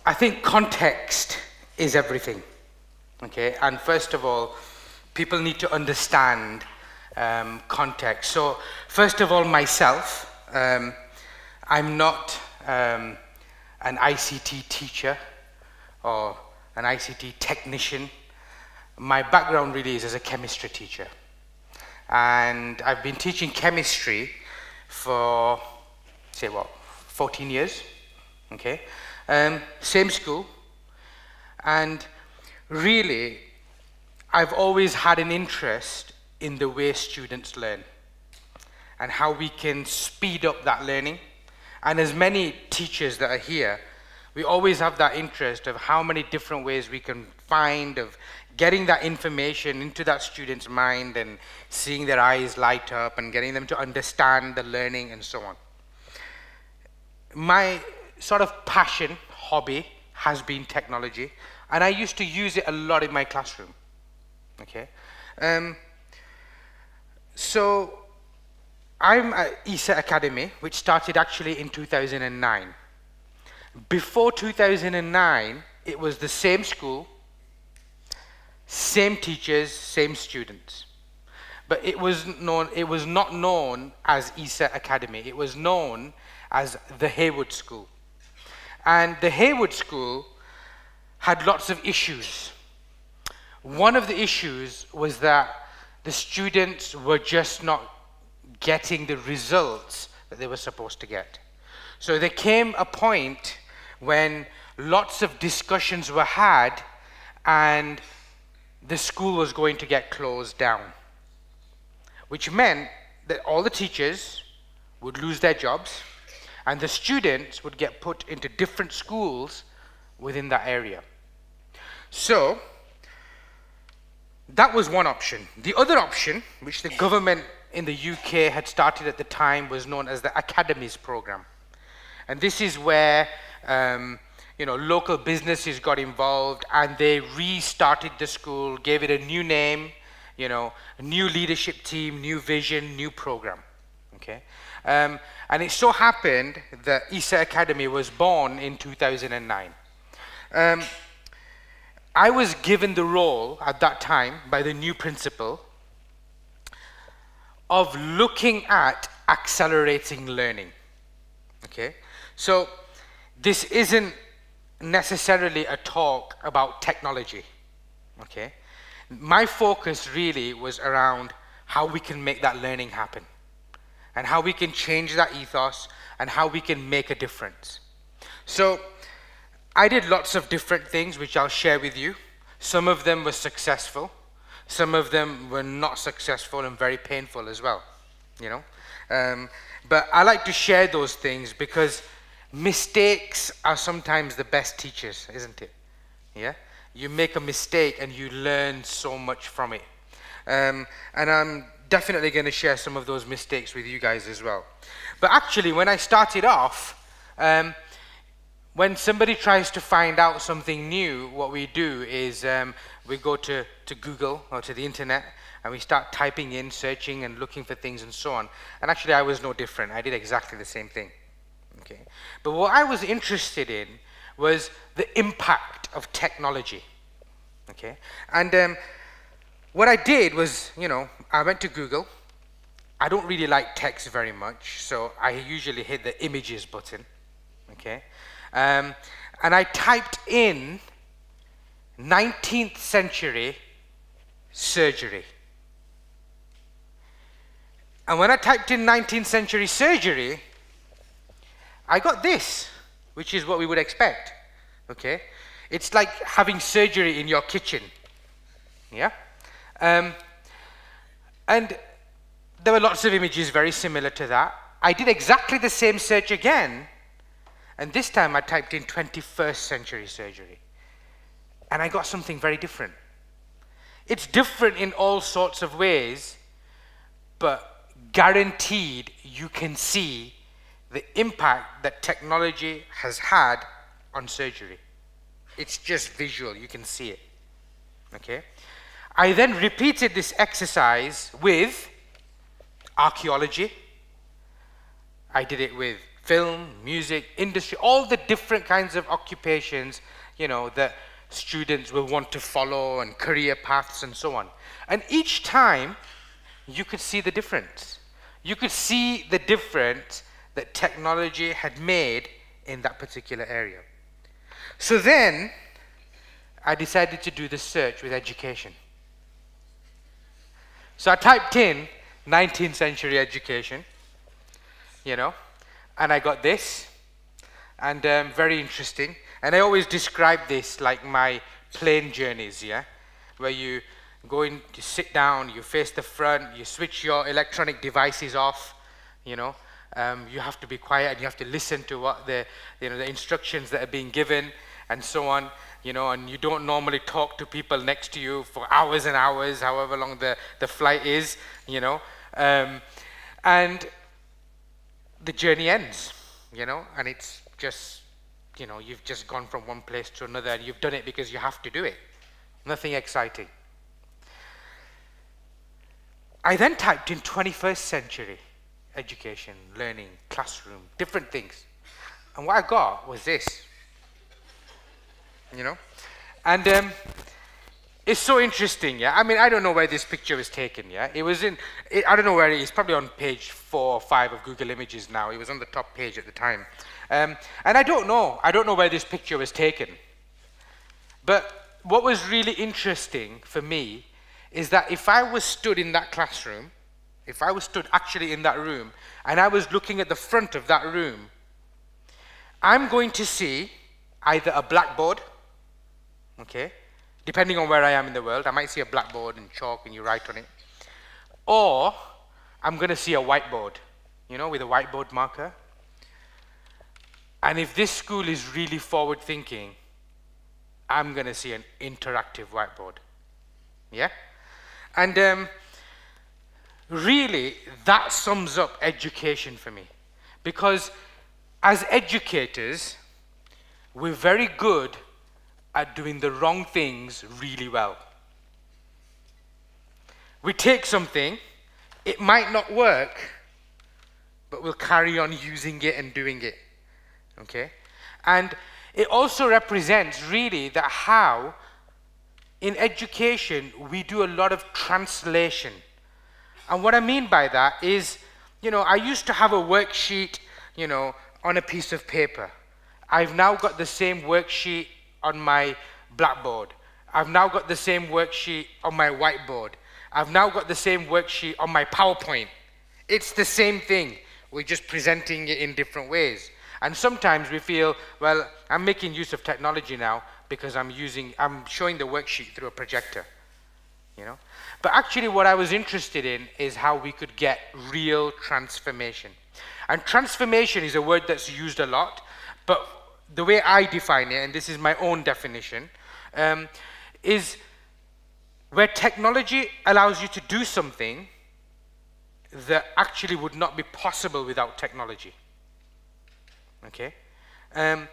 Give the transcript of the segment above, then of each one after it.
I think context is everything, okay? And first of all, people need to understand context. So first of all, myself, I'm not an ICT teacher or an ICT technician. My background really is as a chemistry teacher. And I've been teaching chemistry for, say what, 14 years, okay? Same school. And really, I've always had an interest in the way students learn and how we can speed up that learning. And as many teachers that are here, we always have that interest of how many different ways we can find of getting that information into that student's mind and seeing their eyes light up and getting them to understand the learning and so on. My sort of passion, hobby, has been technology, and I used to use it a lot in my classroom, okay? So I'm at ESSA Academy, which started actually in 2009. Before 2009, it was the same school, same teachers, same students. But it was not known as ESSA Academy. It was known as the Haywood School. And the Haywood School had lots of issues. One of the issues was that the students were just not getting the results that they were supposed to get. So there came a point when lots of discussions were had and the school was going to get closed down, which meant that all the teachers would lose their jobs and the students would get put into different schools within that area. So that was one option. The other option, which the government in the UK had started at the time, was known as the Academies Programme. And this is where local businesses got involved and they restarted the school, gave it a new name, a new leadership team, new vision, new program, okay? And it so happened that ESSA Academy was born in 2009. I was given the role at that time by the new principal of looking at accelerating learning, okay? So this isn't necessarily a talk about technology, okay? My focus really was around how we can make that learning happen and how we can change that ethos and how we can make a difference. So I did lots of different things which I'll share with you. Some of them were successful, some of them were not successful and very painful as well, but I like to share those things because mistakes are sometimes the best teachers, isn't it? Yeah? You make a mistake and you learn so much from it. And I'm definitely going to share some of those mistakes with you guys as well. But actually, when I started off, when somebody tries to find out something new, what we do is we go to Google or to the internet and we start typing in, searching and looking for things and so on. And actually, I was no different. I did exactly the same thing. Okay. But what I was interested in was the impact of technology, okay? And what I did was, I went to Google. I don't really like text very much, so I usually hit the images button, okay? And I typed in 19th century surgery. And when I typed in 19th century surgery, I got this, which is what we would expect, okay? It's like having surgery in your kitchen, yeah? And there were lots of images very similar to that. I did exactly the same search again, and this time I typed in 21st century surgery. And I got something very different. It's different in all sorts of ways, but guaranteed you can see the impact that technology has had on surgery. It's just visual, you can see it, okay? I then repeated this exercise with archaeology. I did it with film, music, industry, all the different kinds of occupations, you know, that students will want to follow, and career paths and so on. And each time, you could see the difference. You could see the difference that technology had made in that particular area. So then, I decided to do the search with education. So I typed in 19th century education, you know, and I got this, and very interesting. And I always describe this like my plane journeys, yeah, where you go in, you sit down, you face the front, you switch your electronic devices off, you know, you have to be quiet and you have to listen to what the instructions that are being given and so on, you know, and you don't normally talk to people next to you for hours and hours, however long the flight is, you know, and the journey ends, you know, and it's just, you know, you've just gone from one place to another, and you've done it because you have to do it. Nothing exciting. I then typed in 21st century education, learning, classroom, different things. And what I got was this, you know. And it's so interesting, yeah. I mean, I don't know where this picture was taken, yeah. It was in, I don't know where it is, probably on page 4 or 5 of Google Images now. It was on the top page at the time. And I don't know where this picture was taken. But what was really interesting for me is that if I was stood in that classroom, if I was stood actually in that room, and I was looking at the front of that room, I'm going to see either a blackboard, okay, depending on where I am in the world. I might see a blackboard and chalk and you write on it, or I'm going to see a whiteboard, you know, with a whiteboard marker. And if this school is really forward thinking, I'm going to see an interactive whiteboard, yeah. And really, that sums up education for me, because as educators, we're very good at doing the wrong things really well. We take something, it might not work, but we'll carry on using it and doing it, okay? And it also represents really that how in education we do a lot of translation. And what I mean by that is, you know, I used to have a worksheet, you know, on a piece of paper. I've now got the same worksheet on my blackboard. I've now got the same worksheet on my whiteboard. I've now got the same worksheet on my PowerPoint. It's the same thing. We're just presenting it in different ways. And sometimes we feel, well, I'm making use of technology now because I'm showing the worksheet through a projector, you know. But actually what I was interested in is how we could get real transformation. And transformation is a word that's used a lot, but the way I define it, and this is my own definition, is where technology allows you to do something that actually would not be possible without technology. Okay? And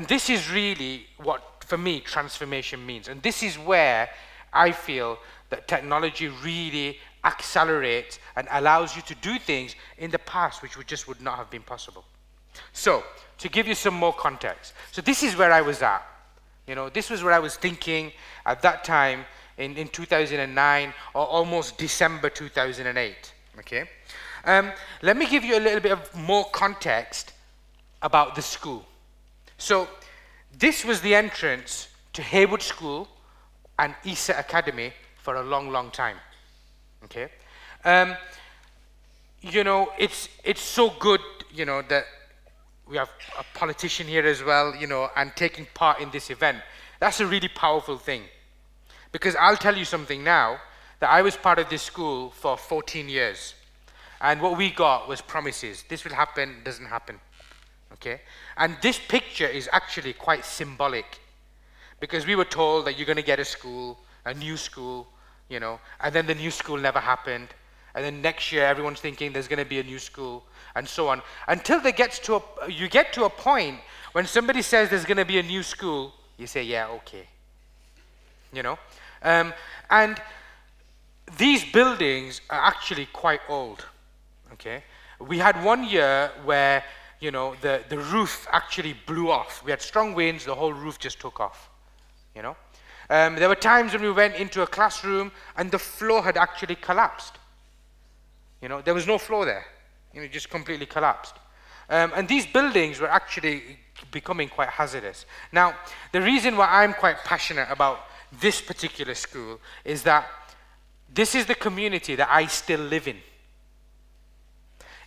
this is really what, for me, transformation means. And this is where I feel that technology really accelerates and allows you to do things in the past which just would not have been possible. So, to give you some more context. So this is where I was at. You know, this was what I was thinking at that time in 2009, or almost December 2008. Okay? Let me give you a little bit of more context about the school. So, this was the entrance to Haywood School and ESSA Academy for a long, long time. Okay? You know, it's so good, you know, that we have a politician here as well, you know, and taking part in this event. That's a really powerful thing. Because I'll tell you something now, that I was part of this school for 14 years. And what we got was promises. This will happen, doesn't happen. Okay? And this picture is actually quite symbolic. Because we were told that you're going to get a school, a new school, you know, and then the new school never happened. And then next year, everyone's thinking there's going to be a new school, and so on. Until you get to a point when somebody says there's going to be a new school, you say, yeah, okay. You know? And these buildings are actually quite old. Okay? We had one year where, you know, the roof actually blew off. We had strong winds, the whole roof just took off, you know. There were times when we went into a classroom and the floor had actually collapsed. You know, there was no floor there. You know, it just completely collapsed. And these buildings were actually becoming quite hazardous. Now, the reason why I'm quite passionate about this particular school is that this is the community that I still live in.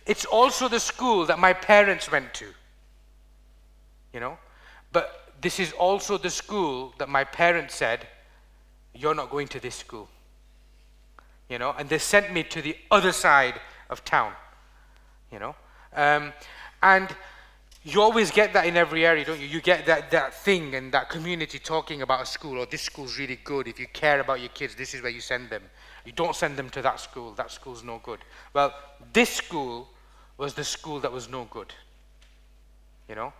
It's also the school that my parents went to, you know, but this is also the school that my parents said, you're not going to this school, you know, and they sent me to the other side of town, you know, and you always get that in every area, don't you? You get that thing and that community talking about a school, or this school's really good. If you care about your kids, this is where you send them. You don't send them to that school's no good. Well, this school was the school that was no good, you know?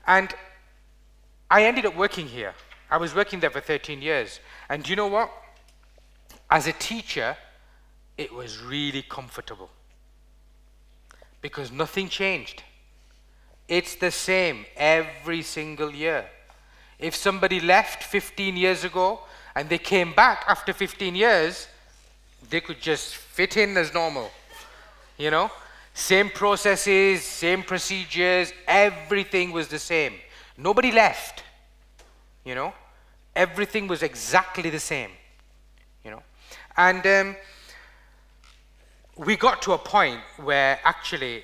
And I ended up working here. I was working there for 13 years. And do you know what? As a teacher, it was really comfortable because nothing changed. It's the same every single year. If somebody left 15 years ago and they came back after 15 years, they could just fit in as normal, you know? Same processes, same procedures, everything was the same. Nobody left, you know? Everything was exactly the same, you know? And we got to a point where actually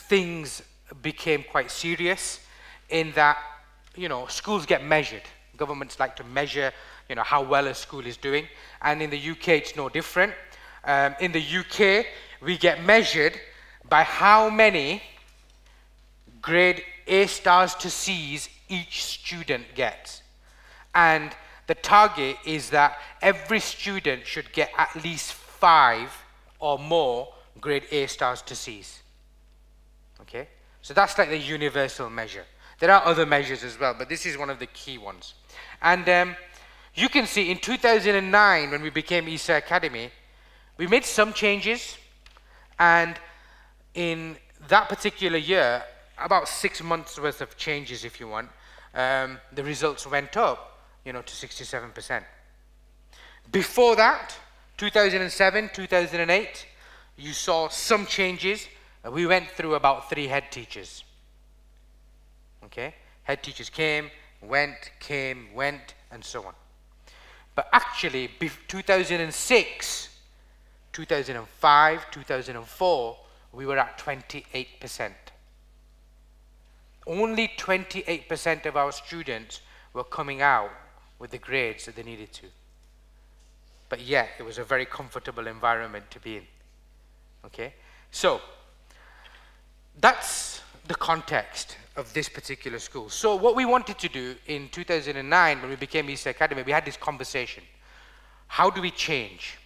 things became quite serious in that, you know, schools get measured. Governments like to measure, you know, how well a school is doing. And in the UK, it's no different. In the UK, we get measured by how many grade A stars to C's each student gets. And the target is that every student should get at least 5 or more grade A stars to C's. Okay? So that's like the universal measure. There are other measures as well, but this is one of the key ones. And you can see in 2009, when we became ESSA Academy, we made some changes. And in that particular year, about 6 months worth of changes, if you want, the results went up, you know, to 67%. Before that, 2007, 2008, you saw some changes. We went through about 3 head teachers. Okay? Head teachers came, went, and so on. But actually, 2006, 2005, 2004, we were at 28%. Only 28% of our students were coming out with the grades that they needed to. But yet, it was a very comfortable environment to be in. Okay? So, that's the context of this particular school. So what we wanted to do in 2009, when we became ESSA Academy, we had this conversation. How do we change?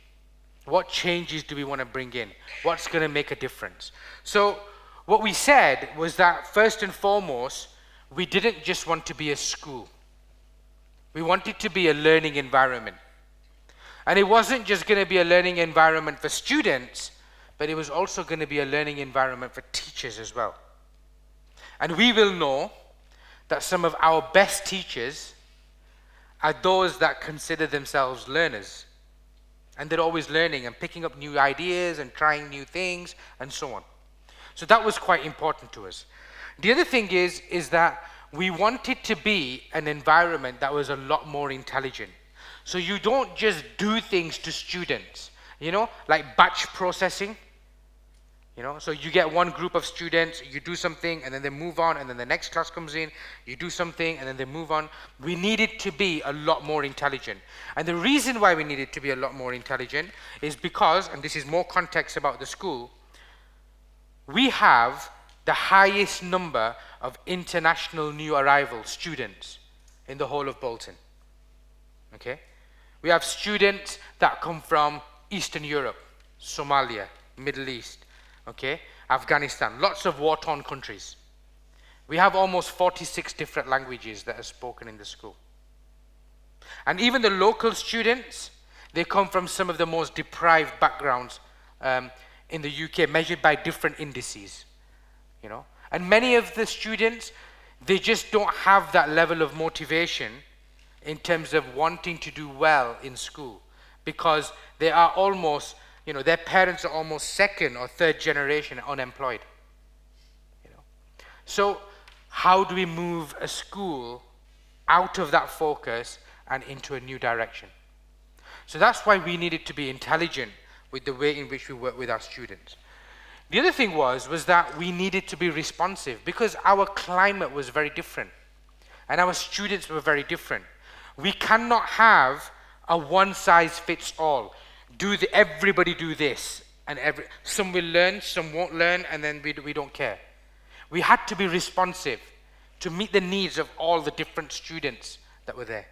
What changes do we want to bring in? What's going to make a difference? So what we said was that first and foremost, we didn't just want to be a school. We wanted to be a learning environment. And it wasn't just going to be a learning environment for students, but it was also going to be a learning environment for teachers as well. And we will know that some of our best teachers are those that consider themselves learners. And they're always learning and picking up new ideas and trying new things and so on. So that was quite important to us. The other thing is that we wanted to be an environment that was a lot more intelligent. So you don't just do things to students, you know, like batch processing. You know, so you get one group of students, you do something, and then they move on, and then the next class comes in, you do something, and then they move on. We needed to be a lot more intelligent. And the reason why we needed to be a lot more intelligent is because, and this is more context about the school, we have the highest number of international new arrival students in the whole of Bolton. Okay? We have students that come from Eastern Europe, Somalia, Middle East, okay, Afghanistan, lots of war-torn countries. We have almost 46 different languages that are spoken in the school. And even the local students, they come from some of the most deprived backgrounds in the UK, measured by different indices. you know. And many of the students, they just don't have that level of motivation in terms of wanting to do well in school, because they are almost, you know, their parents are almost second or third generation unemployed, you know. So how do we move a school out of that focus and into a new direction? So that's why we needed to be intelligent with the way in which we work with our students. The other thing was that we needed to be responsive, because our climate was very different and our students were very different. We cannot have a one-size-fits-all. Everybody do this, and some will learn, some won't learn, and then we don't care. We had to be responsive to meet the needs of all the different students that were there.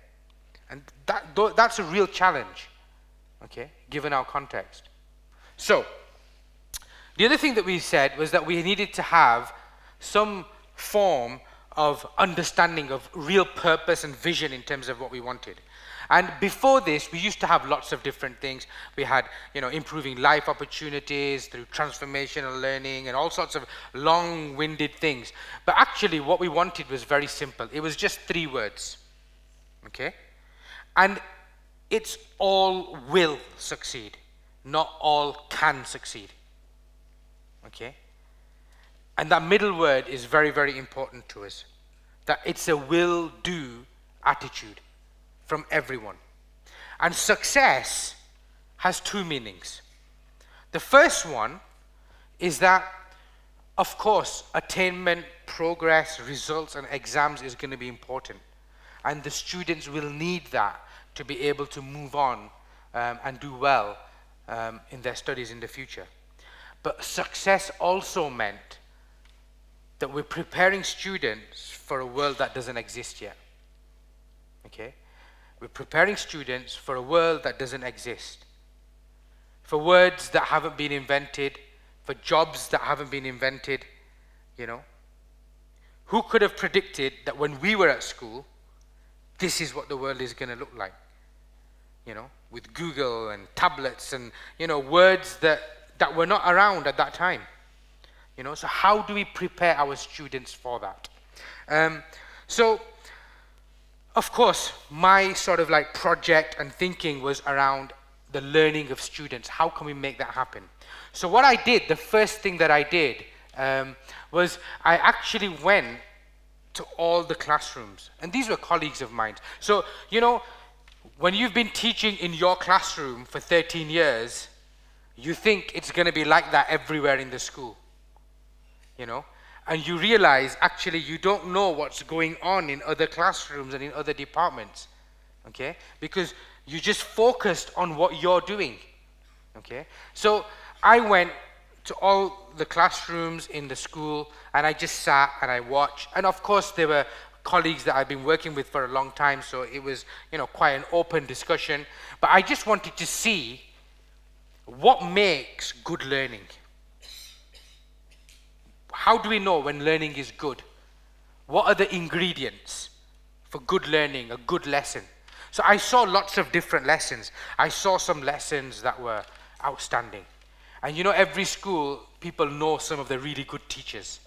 And that's a real challenge, okay, given our context. So, the other thing that we said was that we needed to have some form of understanding of real purpose and vision in terms of what we wanted. And before this, we used to have lots of different things. We had, you know, improving life opportunities through transformational learning and all sorts of long-winded things. But actually, what we wanted was very simple. It was just 3 words, okay? And it's all will succeed, not all can succeed, okay? And that middle word is very, very important to us, that it's a will-do attitude from everyone. And success has 2 meanings. The first one is that, of course, attainment, progress, results, and exams is going to be important. And the students will need that to be able to move on and do well in their studies in the future. But success also meant that we're preparing students for a world that doesn't exist yet. Okay? We're preparing students for a world that doesn't exist, for words that haven't been invented, for jobs that haven't been invented, you know. Who could have predicted that when we were at school, this is what the world is going to look like, you know, with Google and tablets and, you know, words that were not around at that time, you know. So how do we prepare our students for that? So, of course, my sort of like project and thinking was around the learning of students. How can we make that happen? So what I did, the first thing that I did was I actually went to all the classrooms. And these were colleagues of mine. So, you know, when you've been teaching in your classroom for 13 years, you think it's going to be like that everywhere in the school, you know? And you realize, actually, you don't know what's going on in other classrooms and in other departments, okay? Because you just focused on what you're doing, okay? So I went to all the classrooms in the school, and I just sat and I watched. And of course, there were colleagues that I've been working with for a long time, so it was, you know, quite an open discussion. But I just wanted to see what makes good learning. How do we know when learning is good? What are the ingredients for good learning, a good lesson? So I saw lots of different lessons. I saw some lessons that were outstanding. And you know, every school, people know some of the really good teachers,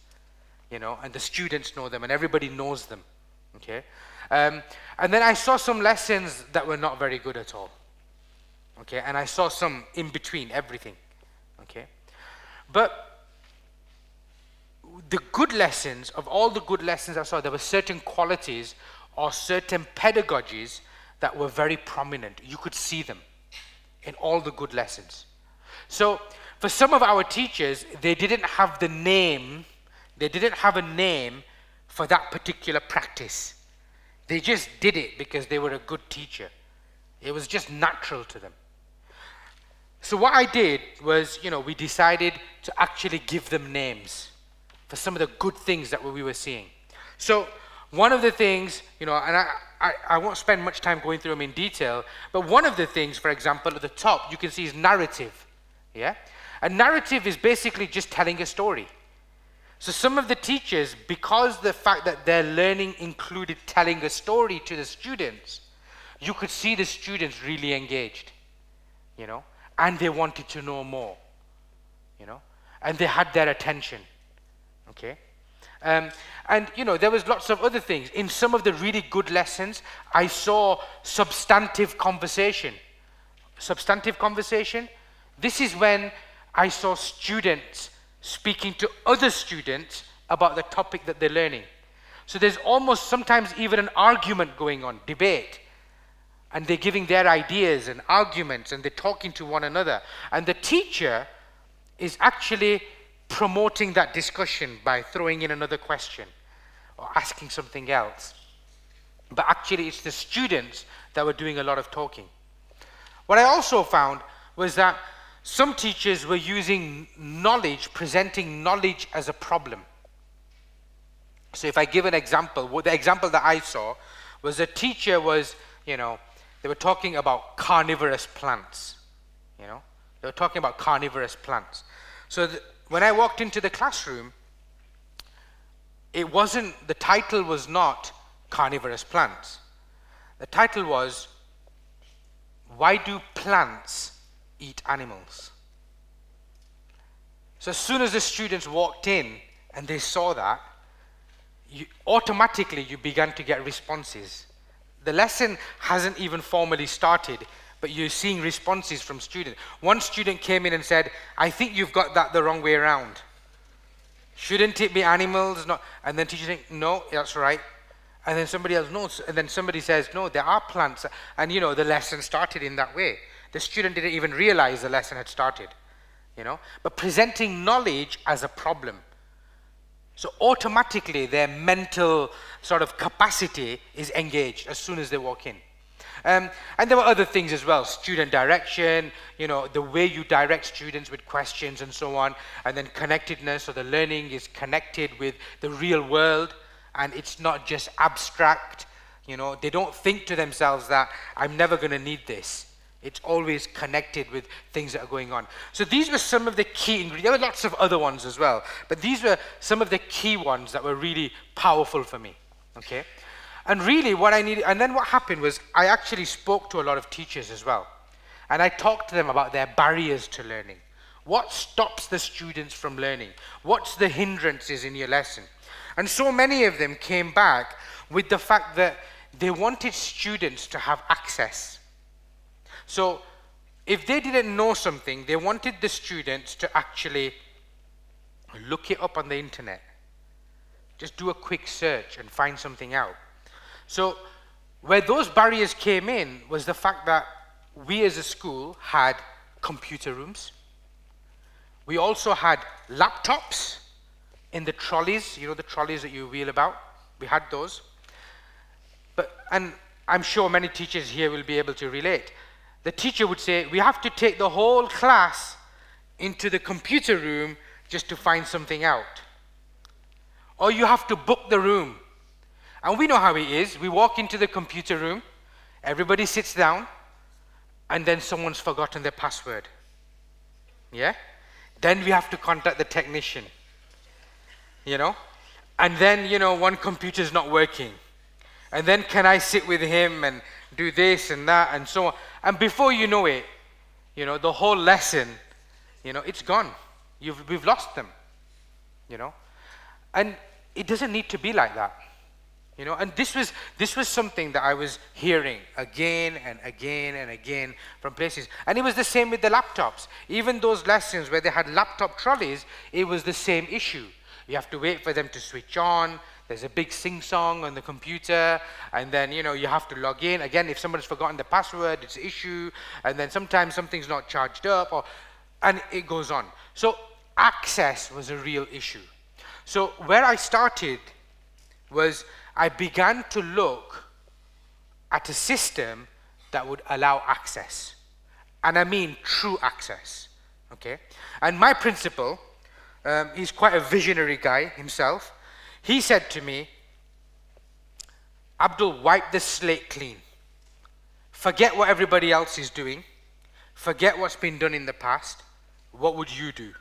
you know, and the students know them, and everybody knows them, okay? And then I saw some lessons that were not very good at all, okay? And I saw some in between, everything, okay? But the good lessons, of all the good lessons I saw, there were certain qualities or certain pedagogies that were very prominent. You could see them in all the good lessons. So for some of our teachers, they didn't have the name, they didn't have a name for that particular practice. They just did it because they were a good teacher. It was just natural to them. So what I did was, you know, we decided to actually give them names for some of the good things that we were seeing. So one of the things, you know, and I won't spend much time going through them in detail, but one of the things, for example, at the top, you can see is narrative, yeah? A narrative is basically just telling a story. So some of the teachers, because the fact that their learning included telling a story to the students, you could see the students really engaged, you know, and they wanted to know more, you know, and they had their attention. okay? And you know, there was lots of other things. In some of the really good lessons, I saw substantive conversation. Substantive conversation, this is when I saw students speaking to other students about the topic that they're learning. So there's almost sometimes even an argument going on, debate. And they're giving their ideas and arguments, and they're talking to one another. And the teacher is actually promoting that discussion by throwing in another question or asking something else. But actually it's the students that were doing a lot of talking. What I also found was that some teachers were using knowledge, presenting knowledge as a problem. So if I give an example, the example that I saw was a teacher was, you know, they were talking about carnivorous plants, you know. They were talking about carnivorous plants. So when I walked into the classroom, the title was not carnivorous plants. The title was, why do plants eat animals? So as soon as the students walked in and they saw that, automatically you began to get responses. The lesson hasn't even formally started, but you're seeing responses from students. One student came in and said, I think you've got that the wrong way around. Shouldn't it be animals? No. And then teacher saying, no, that's right. And then somebody else, no. And then somebody says, no, there are plants. And you know, the lesson started in that way. The student didn't even realize the lesson had started, you know. But presenting knowledge as a problem. So automatically their mental sort of capacity is engaged as soon as they walk in. And there were other things as well, student direction, you know, the way you direct students with questions and so on, and then connectedness, so the learning is connected with the real world, and it's not just abstract, you know, they don't think to themselves that I'm never going to need this. It's always connected with things that are going on. So these were some of the key ingredients. There were lots of other ones as well, but these were some of the key ones that were really powerful for me, okay? And really what I needed, and then what happened was I actually spoke to a lot of teachers as well. And I talked to them about their barriers to learning. What stops the students from learning? What's the hindrances in your lesson? And so many of them came back with the fact that they wanted students to have access. So if they didn't know something, they wanted the students to actually look it up on the internet. Just do a quick search and find something out. So where those barriers came in was the fact that we as a school had computer rooms. We also had laptops in the trolleys, you know, the trolleys that you wheel about. We had those. And I'm sure many teachers here will be able to relate. The teacher would say, we have to take the whole class into the computer room just to find something out. Or you have to book the room. And we know how it is. We walk into the computer room, everybody sits down, and then someone's forgotten their password. Yeah? Then we have to contact the technician. You know? And then, you know, one computer's not working. And then can I sit with him and do this and that and so on? And before you know it, you know, the whole lesson, you know, it's gone. We've lost them, you know. And it doesn't need to be like that, you know. And this was something that I was hearing again and again and again from places. And it was the same with the laptops. Even those lessons where they had laptop trolleys, it was the same issue. You have to wait for them to switch on. There's a big sing-song on the computer, and then, you know, you have to log in. Again, if somebody's forgotten the password, it's an issue, and then sometimes something's not charged up, and it goes on. So access was a real issue. So where I started was I began to look at a system that would allow access. And I mean true access, okay? And my principal, he's quite a visionary guy himself. He said to me, Abdul, wipe the slate clean. Forget what everybody else is doing. Forget what's been done in the past. What would you do?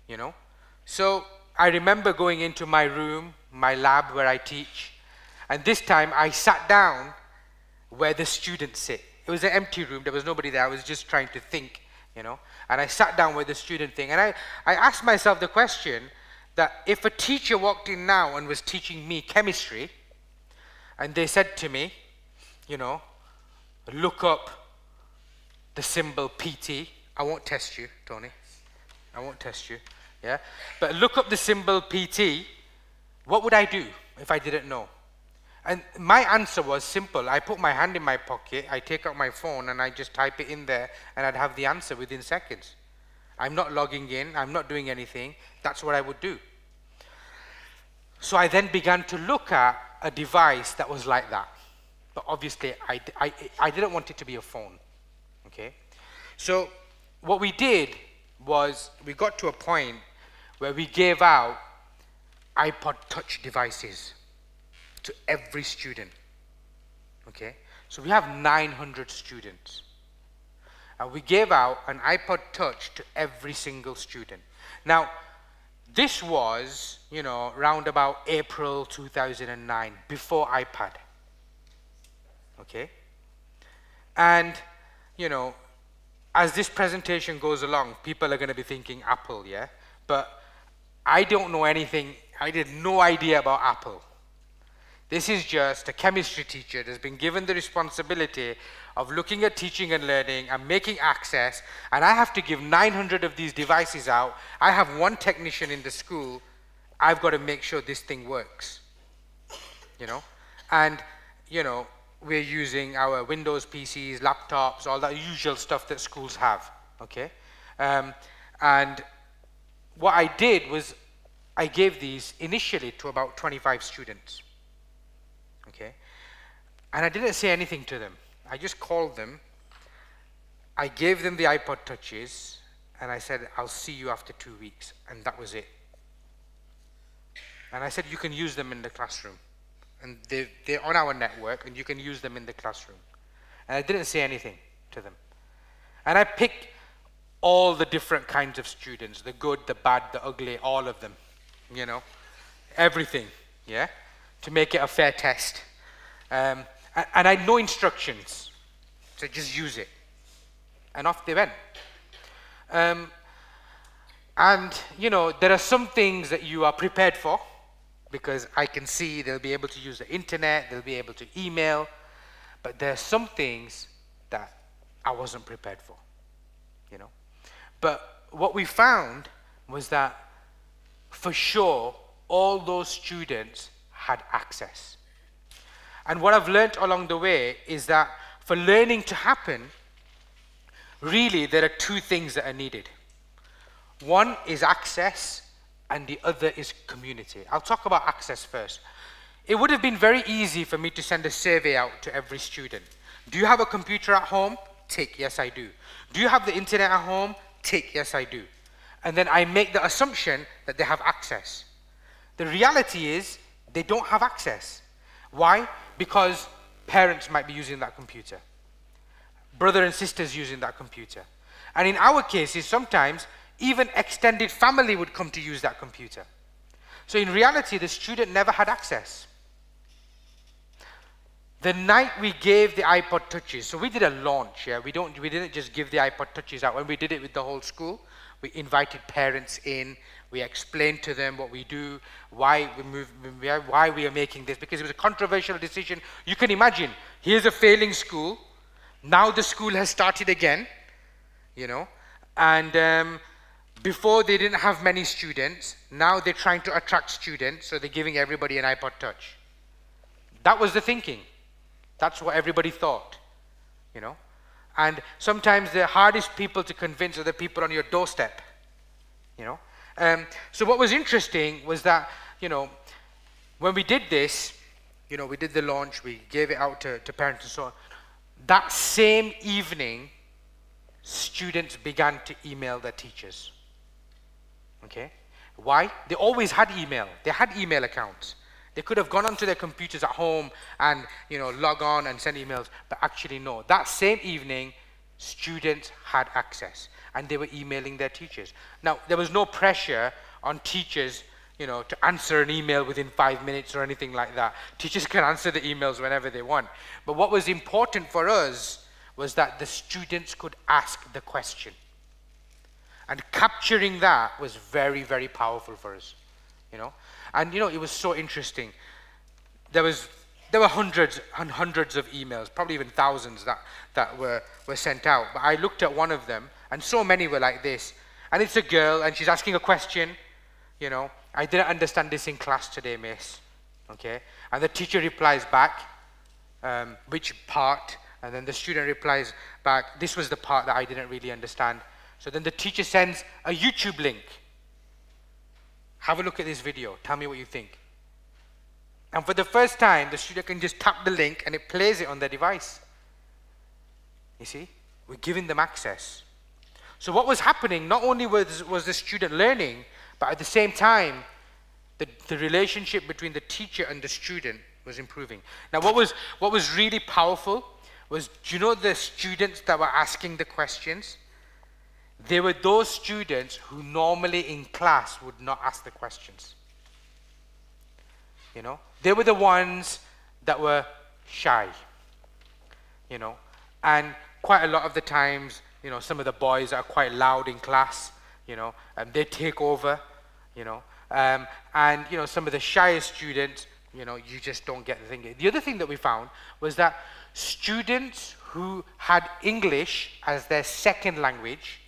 You know? So I remember going into my room, my lab where I teach, and this time I sat down where the students sit. It was an empty room. There was nobody there. I was just trying to think, you know? And I sat down where the student thing, and I asked myself the question, that if a teacher walked in now and was teaching me chemistry, and they said to me, you know, look up the symbol PT. I won't test you, Tony. I won't test you, yeah? But look up the symbol PT, what would I do if I didn't know? And my answer was simple. I put my hand in my pocket, I take out my phone, and I just type it in there, and I'd have the answer within seconds. I'm not logging in, I'm not doing anything. That's what I would do. So I then began to look at a device that was like that. But obviously, I didn't want it to be a phone, okay? So what we did was we got to a point where we gave out iPod Touch devices to every student, okay? So we have 900 students. And we gave out an iPod Touch to every single student. Now, this was, you know, around about April 2009, before iPad, okay? And, you know, as this presentation goes along, people are going to be thinking Apple, yeah? But I don't know anything, I had no idea about Apple. This is just a chemistry teacher that's been given the responsibility of looking at teaching and learning and making access, and I have to give 900 of these devices out. I have one technician in the school. I've got to make sure this thing works, you know? And, you know, we're using our Windows PCs, laptops, all that usual stuff that schools have, okay? And what I did was I gave these initially to about 25 students, okay? And I didn't say anything to them. I just called them, I gave them the iPod Touches, and I said, I'll see you after 2 weeks, and that was it. And I said, you can use them in the classroom. And they're on our network, and you can use them in the classroom. And I didn't say anything to them. And I picked all the different kinds of students, the good, the bad, the ugly, all of them, you know, everything, yeah, to make it a fair test. And I had no instructions, so just use it. And off they went. And, you know, there are some things that you are prepared for, because I can see they'll be able to use the internet, they'll be able to email, but there are some things that I wasn't prepared for, you know. But what we found was that, for sure, all those students had access. And what I've learned along the way is that for learning to happen, really there are two things that are needed. One is access, and the other is community. I'll talk about access first. It would have been very easy for me to send a survey out to every student. Do you have a computer at home? Tick, yes I do. Do you have the internet at home? Tick, yes I do. And then I make the assumption that they have access. The reality is they don't have access. Why? Because parents might be using that computer. Brother and sisters using that computer. And in our cases, sometimes even extended family would come to use that computer. So in reality, the student never had access. The night we gave the iPod Touches, so we did a launch, yeah? We didn't just give the iPod Touches out. When we did it with the whole school, we invited parents in, we explained to them what we do, why we are making this, because it was a controversial decision. You can imagine, here's a failing school, now the school has started again, you know, and before they didn't have many students, now they're trying to attract students, so they're giving everybody an iPod Touch. That was the thinking. That's what everybody thought, you know. And sometimes the hardest people to convince are the people on your doorstep, you know. So what was interesting was that, you know, when we did this, you know, we did the launch, we gave it out to parents and so on. That same evening, students began to email their teachers. Okay? Why? They always had email. They had email accounts. They could have gone onto their computers at home and, you know, log on and send emails, but actually no. That same evening, students had access, and they were emailing their teachers. Now, there was no pressure on teachers, you know, to answer an email within 5 minutes or anything like that. Teachers can answer the emails whenever they want. But what was important for us was that the students could ask the question. And capturing that was very, very powerful for us. you know. And you know, it was so interesting. There were hundreds and hundreds of emails, probably even thousands that were sent out. But I looked at one of them, and so many were like this. And it's a girl, and she's asking a question, you know. I didn't understand this in class today, miss. Okay. And the teacher replies back, which part? And then the student replies back, this was the part that I didn't really understand. So then the teacher sends a YouTube link. Have a look at this video. Tell me what you think. And for the first time, the student can just tap the link and it plays it on their device. You see? We're giving them access. So what was happening, not only was the student learning, but at the same time, the relationship between the teacher and the student was improving. Now what was really powerful was, do you know the students that were asking the questions? They were those students who normally in class would not ask the questions. You know, they were the ones that were shy, you know, and quite a lot of the times, you know, some of the boys are quite loud in class, you know, and they take over, you know, and, you know, some of the shyest students, you know, you just don't get the thing. The other thing that we found was that students who had English as their second language,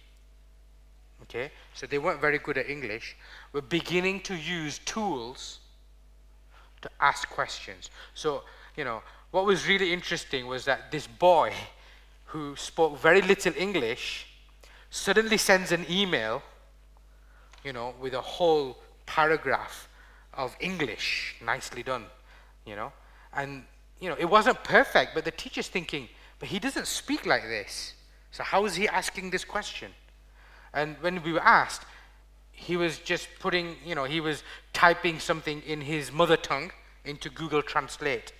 okay, so they weren't very good at English, were beginning to use tools to ask questions. So, you know, what was really interesting was that this boy who spoke very little English suddenly sends an email, you know, with a whole paragraph of English, nicely done, you know. And, you know, it wasn't perfect, but the teacher's thinking, but he doesn't speak like this. So how is he asking this question? And when we were asked, he was just putting, you know, he was typing something in his mother tongue into Google Translate.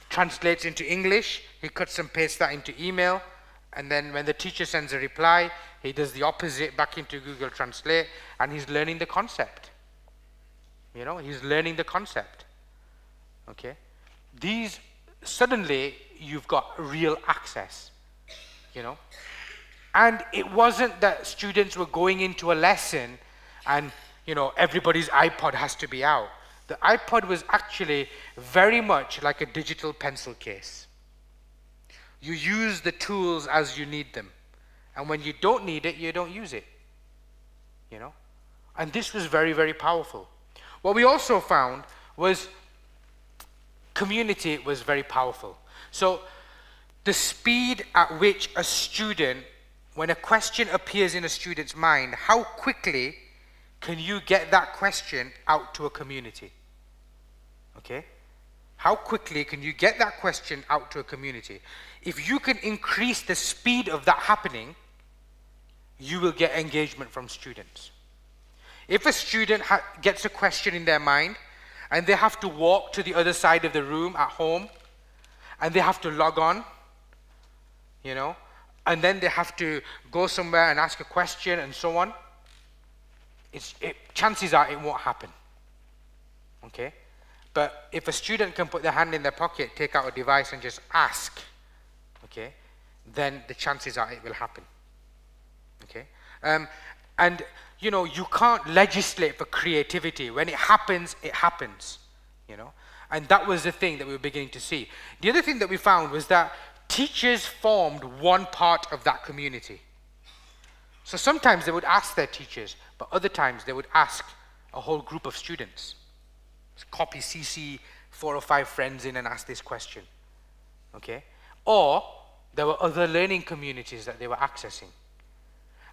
Translates into English, he cuts and pastes that into email, and then when the teacher sends a reply, he does the opposite back into Google Translate, and he's learning the concept. You know, he's learning the concept. Okay? These, suddenly, you've got real access, you know? And it wasn't that students were going into a lesson and, you know, everybody's iPod has to be out. The iPod was actually very much like a digital pencil case. You use the tools as you need them. And when you don't need it, you don't use it. You know? And this was very, very powerful. What we also found was community was very powerful. So the speed at which a student, when a question appears in a student's mind, how quickly can you get that question out to a community? Okay? How quickly can you get that question out to a community? If you can increase the speed of that happening, you will get engagement from students. If a student gets a question in their mind and they have to walk to the other side of the room at home and they have to log on, you know, and then they have to go somewhere and ask a question and so on, chances are it won't happen. Okay? But if a student can put their hand in their pocket, take out a device and just ask, okay, then the chances are it will happen. Okay? And, you know, you can't legislate for creativity. When it happens, you know? And that was the thing that we were beginning to see. The other thing that we found was that teachers formed one part of that community. So sometimes they would ask their teachers, but other times they would ask a whole group of students. Copy CC 4 or 5 friends in and ask this question. Okay? Or there were other learning communities that they were accessing.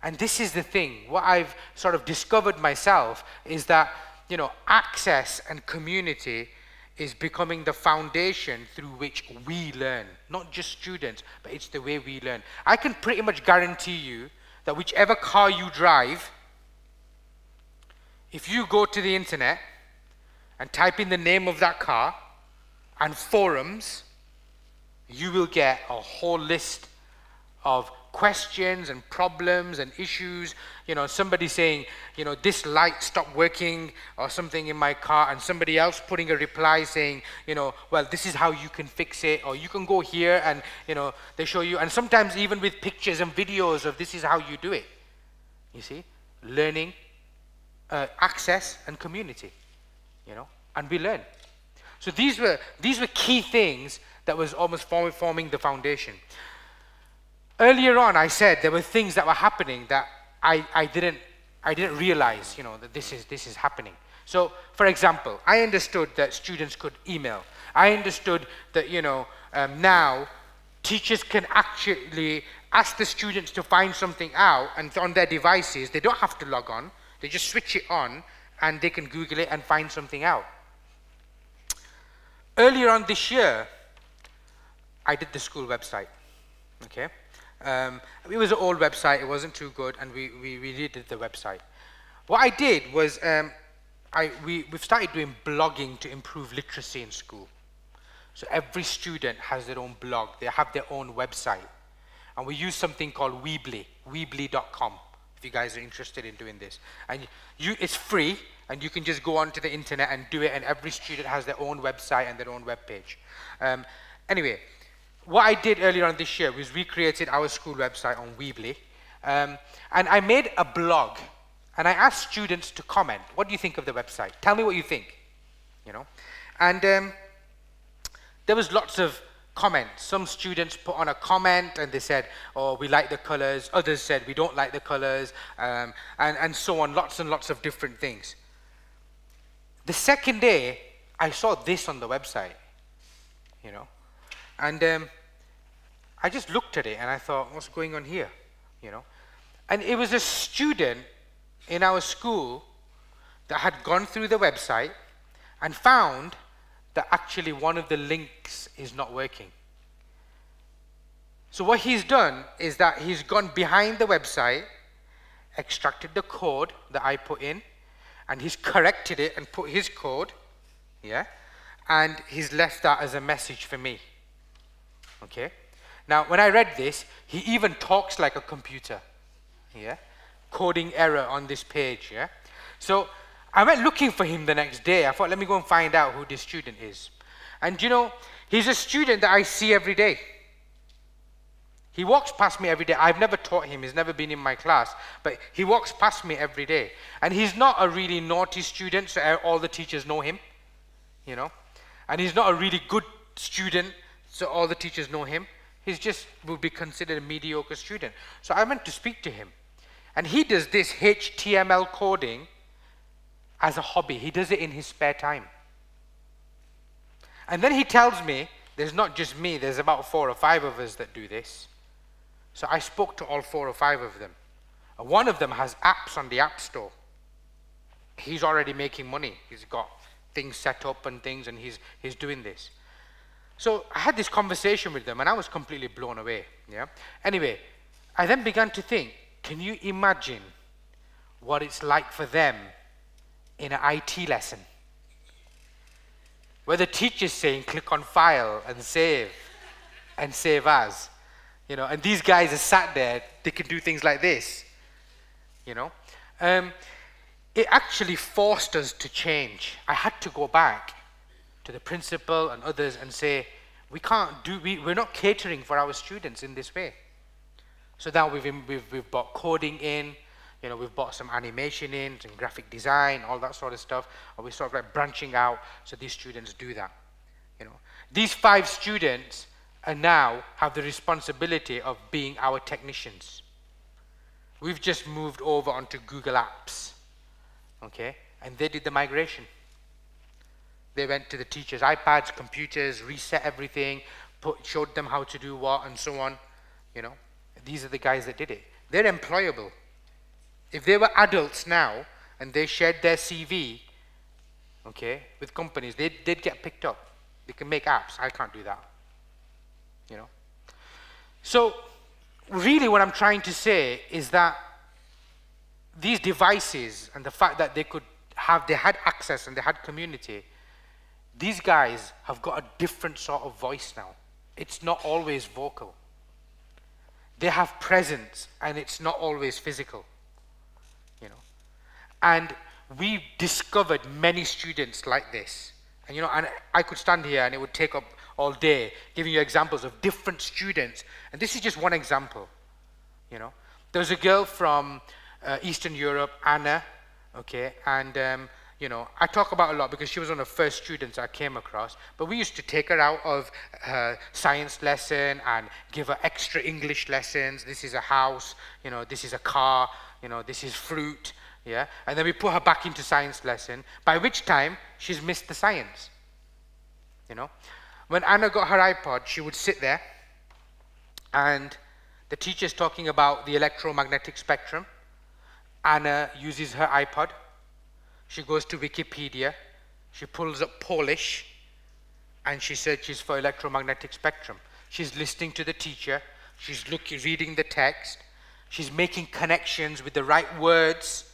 And this is the thing. What I've sort of discovered myself is that, you know, access and community is becoming the foundation through which we learn. Not just students, but it's the way we learn. I can pretty much guarantee you that whichever car you drive, if you go to the internet and type in the name of that car and forums, you will get a whole list of questions and problems and issues. You know, somebody saying, you know, this light stopped working or something in my car, and somebody else putting a reply saying, you know, well, this is how you can fix it, or you can go here and, you know, they show you, and sometimes even with pictures and videos of this is how you do it. You see, learning access and community, you know, and we learn. So these were key things that was almost forming the foundation. Earlier on, I said there were things that were happening that I didn't realize, you know, that this is happening. So, for example, I understood that students could email. I understood that, you know, now teachers can actually ask the students to find something out, and on their devices, they don't have to log on. They just switch it on, and they can Google it and find something out. Earlier on this year, I did the school website, okay? It was an old website, it wasn't too good, and we redid the website. What I did was, we've started doing blogging to improve literacy in school. So every student has their own blog, they have their own website. And we use something called Weebly, weebly.com, if you guys are interested in doing this. And it's free, and you can just go onto the internet and do it, and every student has their own website and their own web page. Anyway, what I did earlier on this year was we created our school website on Weebly, and I made a blog, and I asked students to comment. What do you think of the website? Tell me what you think, you know. And there was lots of comments. Some students put on a comment and they said, oh, we like the colors. Others said, we don't like the colors, and so on, lots and lots of different things. The second day, I saw this on the website, you know, and I just looked at it and I thought, what's going on here, you know? And it was a student in our school that had gone through the website and found that actually one of the links is not working. So what he's done is that he's gone behind the website, extracted the code that I put in, and he's corrected it and put his code, yeah, and he's left that as a message for me, okay? Now, when I read this, he even talks like a computer, yeah, coding error on this page, yeah? So I went looking for him the next day. I thought, let me go and find out who this student is. And you know, he's a student that I see every day. He walks past me every day. I've never taught him, he's never been in my class, but he walks past me every day. And he's not a really naughty student, so all the teachers know him, you know. And he's not a really good student, so all the teachers know him. He's just would be considered a mediocre student. So I went to speak to him. And he does this HTML coding as a hobby. He does it in his spare time. And then he tells me, there's not just me, there's about 4 or 5 of us that do this. So I spoke to all 4 or 5 of them. One of them has apps on the App Store. He's already making money. He's got things set up and things, and he's doing this. So I had this conversation with them, and I was completely blown away. Yeah. Anyway, I then began to think, can you imagine what it's like for them in an IT lesson, where the teacher's saying, click on file and save as, you know, and these guys are sat there, they can do things like this, you know. It actually forced us to change. I had to go back to the principal and others and say, we're not catering for our students in this way. So now we've brought coding in, you know, we've brought some animation in, some graphic design, all that sort of stuff, and we're sort of like branching out so these students do that, you know. These 5 students are now have the responsibility of being our technicians. We've just moved over onto Google Apps, okay, and they did the migration. They went to the teachers' iPads, computers, reset everything, showed them how to do what, and so on, you know. These are the guys that did it. They're employable. If they were adults now and they shared their CV, okay, with companies, they'd get picked up. They can make apps. I can't do that, you know. So really what I'm trying to say is that these devices and the fact that they had access and they had community, these guys have got a different sort of voice now. It's not always vocal. They have presence, and it's not always physical, you know. And we discovered many students like this. And, you know, and I could stand here and it would take up all day giving you examples of different students. And this is just one example, you know. There's a girl from Eastern Europe, Anna. okay? And you know, I talk about a lot because she was one of the first students I came across, but we used to take her out of her science lesson and give her extra English lessons. This is a house, you know, this is a car, you know, this is fruit, yeah? And then we put her back into science lesson, by which time she's missed the science, you know? When Anna got her iPod, she would sit there and the teacher's talking about the electromagnetic spectrum. Anna uses her iPod. She goes to Wikipedia, she pulls up Polish, and she searches for electromagnetic spectrum. She's listening to the teacher, she's reading the text, she's making connections with the right words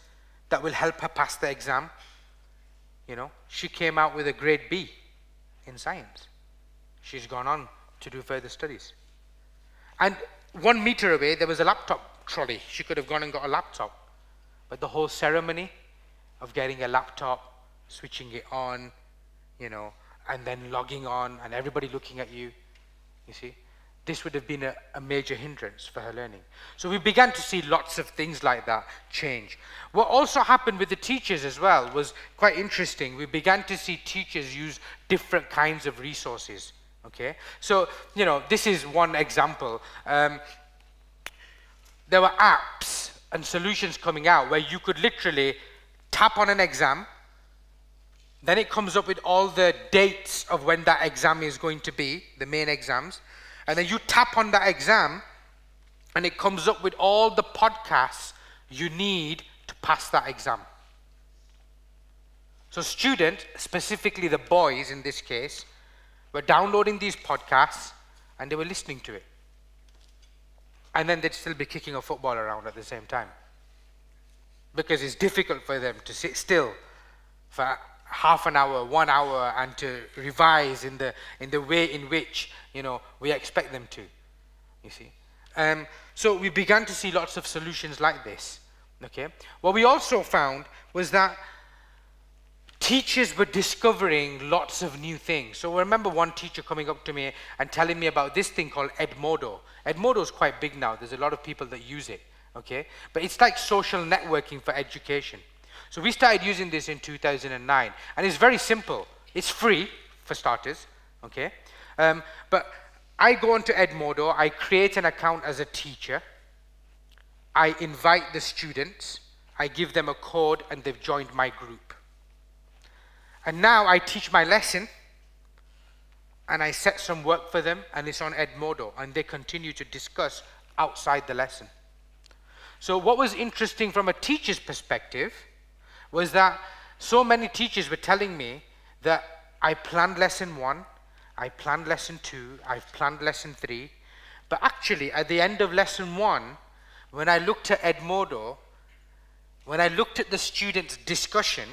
that will help her pass the exam. You know, she came out with a grade B in science. She's gone on to do further studies. And 1 meter away, there was a laptop trolley. She could have gone and got a laptop. But the whole ceremony of getting a laptop, switching it on, you know, and then logging on and everybody looking at you, you see, this would have been a major hindrance for her learning. So we began to see lots of things like that change. What also happened with the teachers as well was quite interesting. We began to see teachers use different kinds of resources, okay? So, you know, this is one example. There were apps and solutions coming out where you could literally tap on an exam, then it comes up with all the dates of when that exam is going to be, the main exams, and then you tap on that exam and it comes up with all the podcasts you need to pass that exam. So students, specifically the boys in this case, were downloading these podcasts and they were listening to it. And then they'd still be kicking a football around at the same time, because it's difficult for them to sit still for half an hour, 1 hour, and to revise in the way in which, you know, we expect them to, you see. So we began to see lots of solutions like this, okay. What we also found was that teachers were discovering lots of new things. So I remember one teacher coming up to me and telling me about this thing called Edmodo. Edmodo is quite big now. There's a lot of people that use it, okay? But it's like social networking for education. So we started using this in 2009, and it's very simple. It's free, for starters, okay? But I go onto Edmodo, I create an account as a teacher, I invite the students, I give them a code, and they've joined my group. And now I teach my lesson, and I set some work for them, and it's on Edmodo, and they continue to discuss outside the lesson. So what was interesting from a teacher's perspective was that so many teachers were telling me that I planned lesson 1, I planned lesson 2, I've planned lesson 3, but actually at the end of lesson 1, when I looked at Edmodo, when I looked at the students' discussion,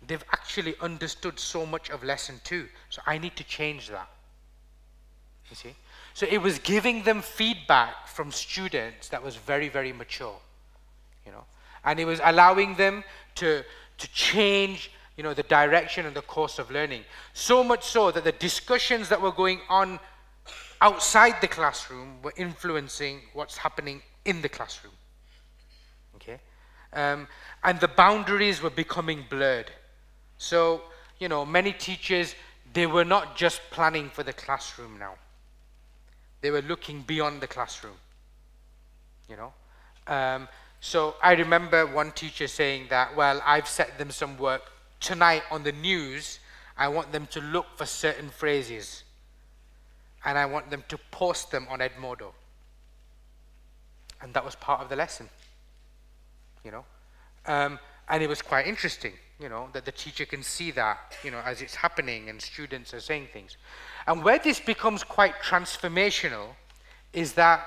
they've actually understood so much of lesson 2. So I need to change that, you see. So it was giving them feedback from students that was very, very mature, you know. And it was allowing them to change, you know, the direction and the course of learning. So much so that the discussions that were going on outside the classroom were influencing what's happening in the classroom, okay. And the boundaries were becoming blurred. So, you know, many teachers, they were not just planning for the classroom now. They were looking beyond the classroom, you know. So I remember one teacher saying that, well, I've set them some work. Tonight on the news, I want them to look for certain phrases, and I want them to post them on Edmodo. And that was part of the lesson, you know. And it was quite interesting, you know, that the teacher can see that, you know, as it's happening and students are saying things. And where this becomes quite transformational is that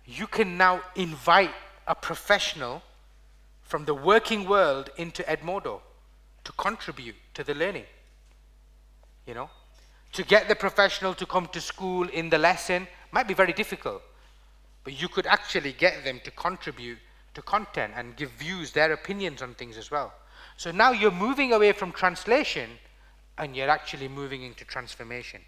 you can now invite a professional from the working world into Edmodo to contribute to the learning, you know. To get the professional to come to school in the lesson might be very difficult, but you could actually get them to contribute to content and give views, their opinions on things as well. So now you're moving away from translation and you're actually moving into transformation.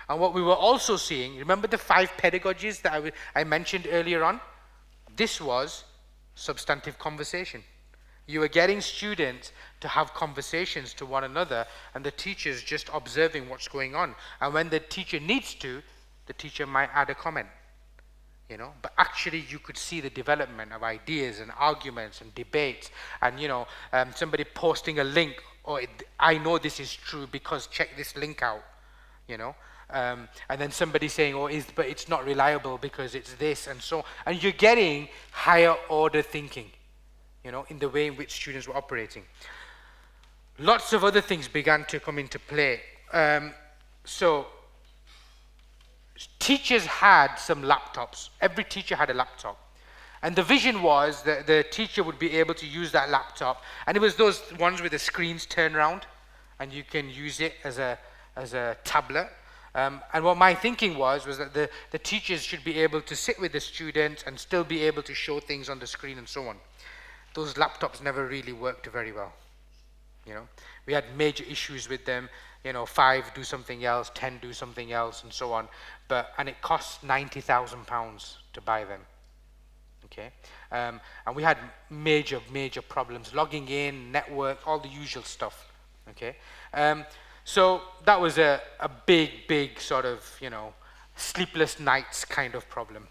And what we were also seeing, remember the 5 pedagogies that I mentioned earlier on? This was substantive conversation. You were getting students to have conversations to one another, and the teacher's just observing what's going on. And when the teacher needs to, the teacher might add a comment, you know. But actually, you could see the development of ideas and arguments and debates, and somebody posting a link, or I know this is true because check this link out, you know. And then somebody saying, but it's not reliable because it's this and so on. And you're getting higher order thinking, you know, in the way in which students were operating. Lots of other things began to come into play. So teachers had some laptops. Every teacher had a laptop. And the vision was that the teacher would be able to use that laptop. And it was those ones with the screens turn around, and you can use it as a tablet. And what my thinking was that the teachers should be able to sit with the students and still be able to show things on the screen and so on. Those laptops never really worked very well. You know, we had major issues with them. 5 do something else, 10 do something else, and so on. And it costs £90,000 to buy them. Okay, and we had major problems logging in, network, all the usual stuff. Okay, so that was a big sort of sleepless nights kind of problem,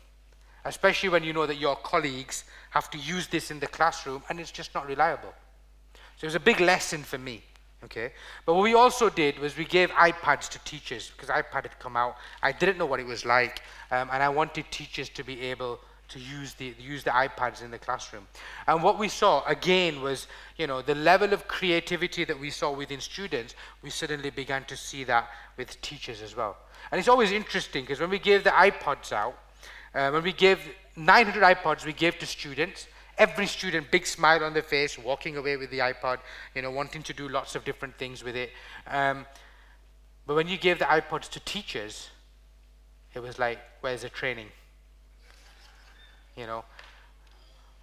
especially when you know that your colleagues have to use this in the classroom and it's just not reliable. So it was a big lesson for me, okay? But what we also did was we gave iPads to teachers because iPad had come out. I didn't know what it was like, and I wanted teachers to be able to use the iPads in the classroom. And what we saw, again, was, the level of creativity that we saw within students, we suddenly began to see that with teachers as well. And it's always interesting because when we gave the iPods out, when we gave 900 iPods we gave to students, every student, big smile on their face, walking away with the iPod, wanting to do lots of different things with it. But when you gave the iPods to teachers, it was like, where's the training?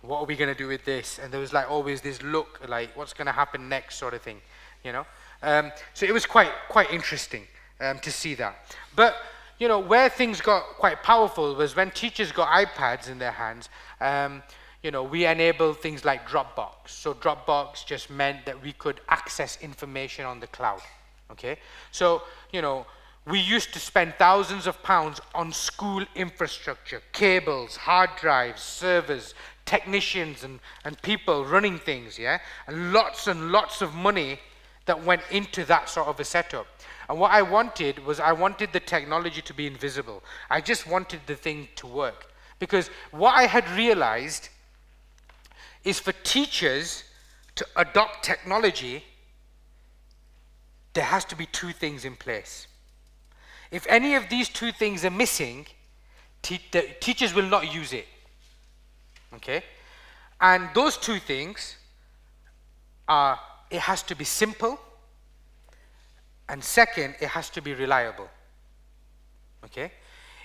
What are we going to do with this? And there was like always this look, like what's going to happen next sort of thing, So it was quite interesting to see that. But, where things got quite powerful was when teachers got iPads in their hands, we enabled things like Dropbox. So Dropbox just meant that we could access information on the cloud, okay? So, we used to spend thousands of pounds on school infrastructure, cables, hard drives, servers, technicians and people running things, yeah? And lots of money that went into that sort of a setup. And what I wanted was I wanted the technology to be invisible. I just wanted the thing to work. Because what I had realized is for teachers to adopt technology, there has to be 2 things in place. If any of these 2 things are missing, teachers will not use it. Okay? And those 2 things are, it has to be simple, and second, it has to be reliable. Okay?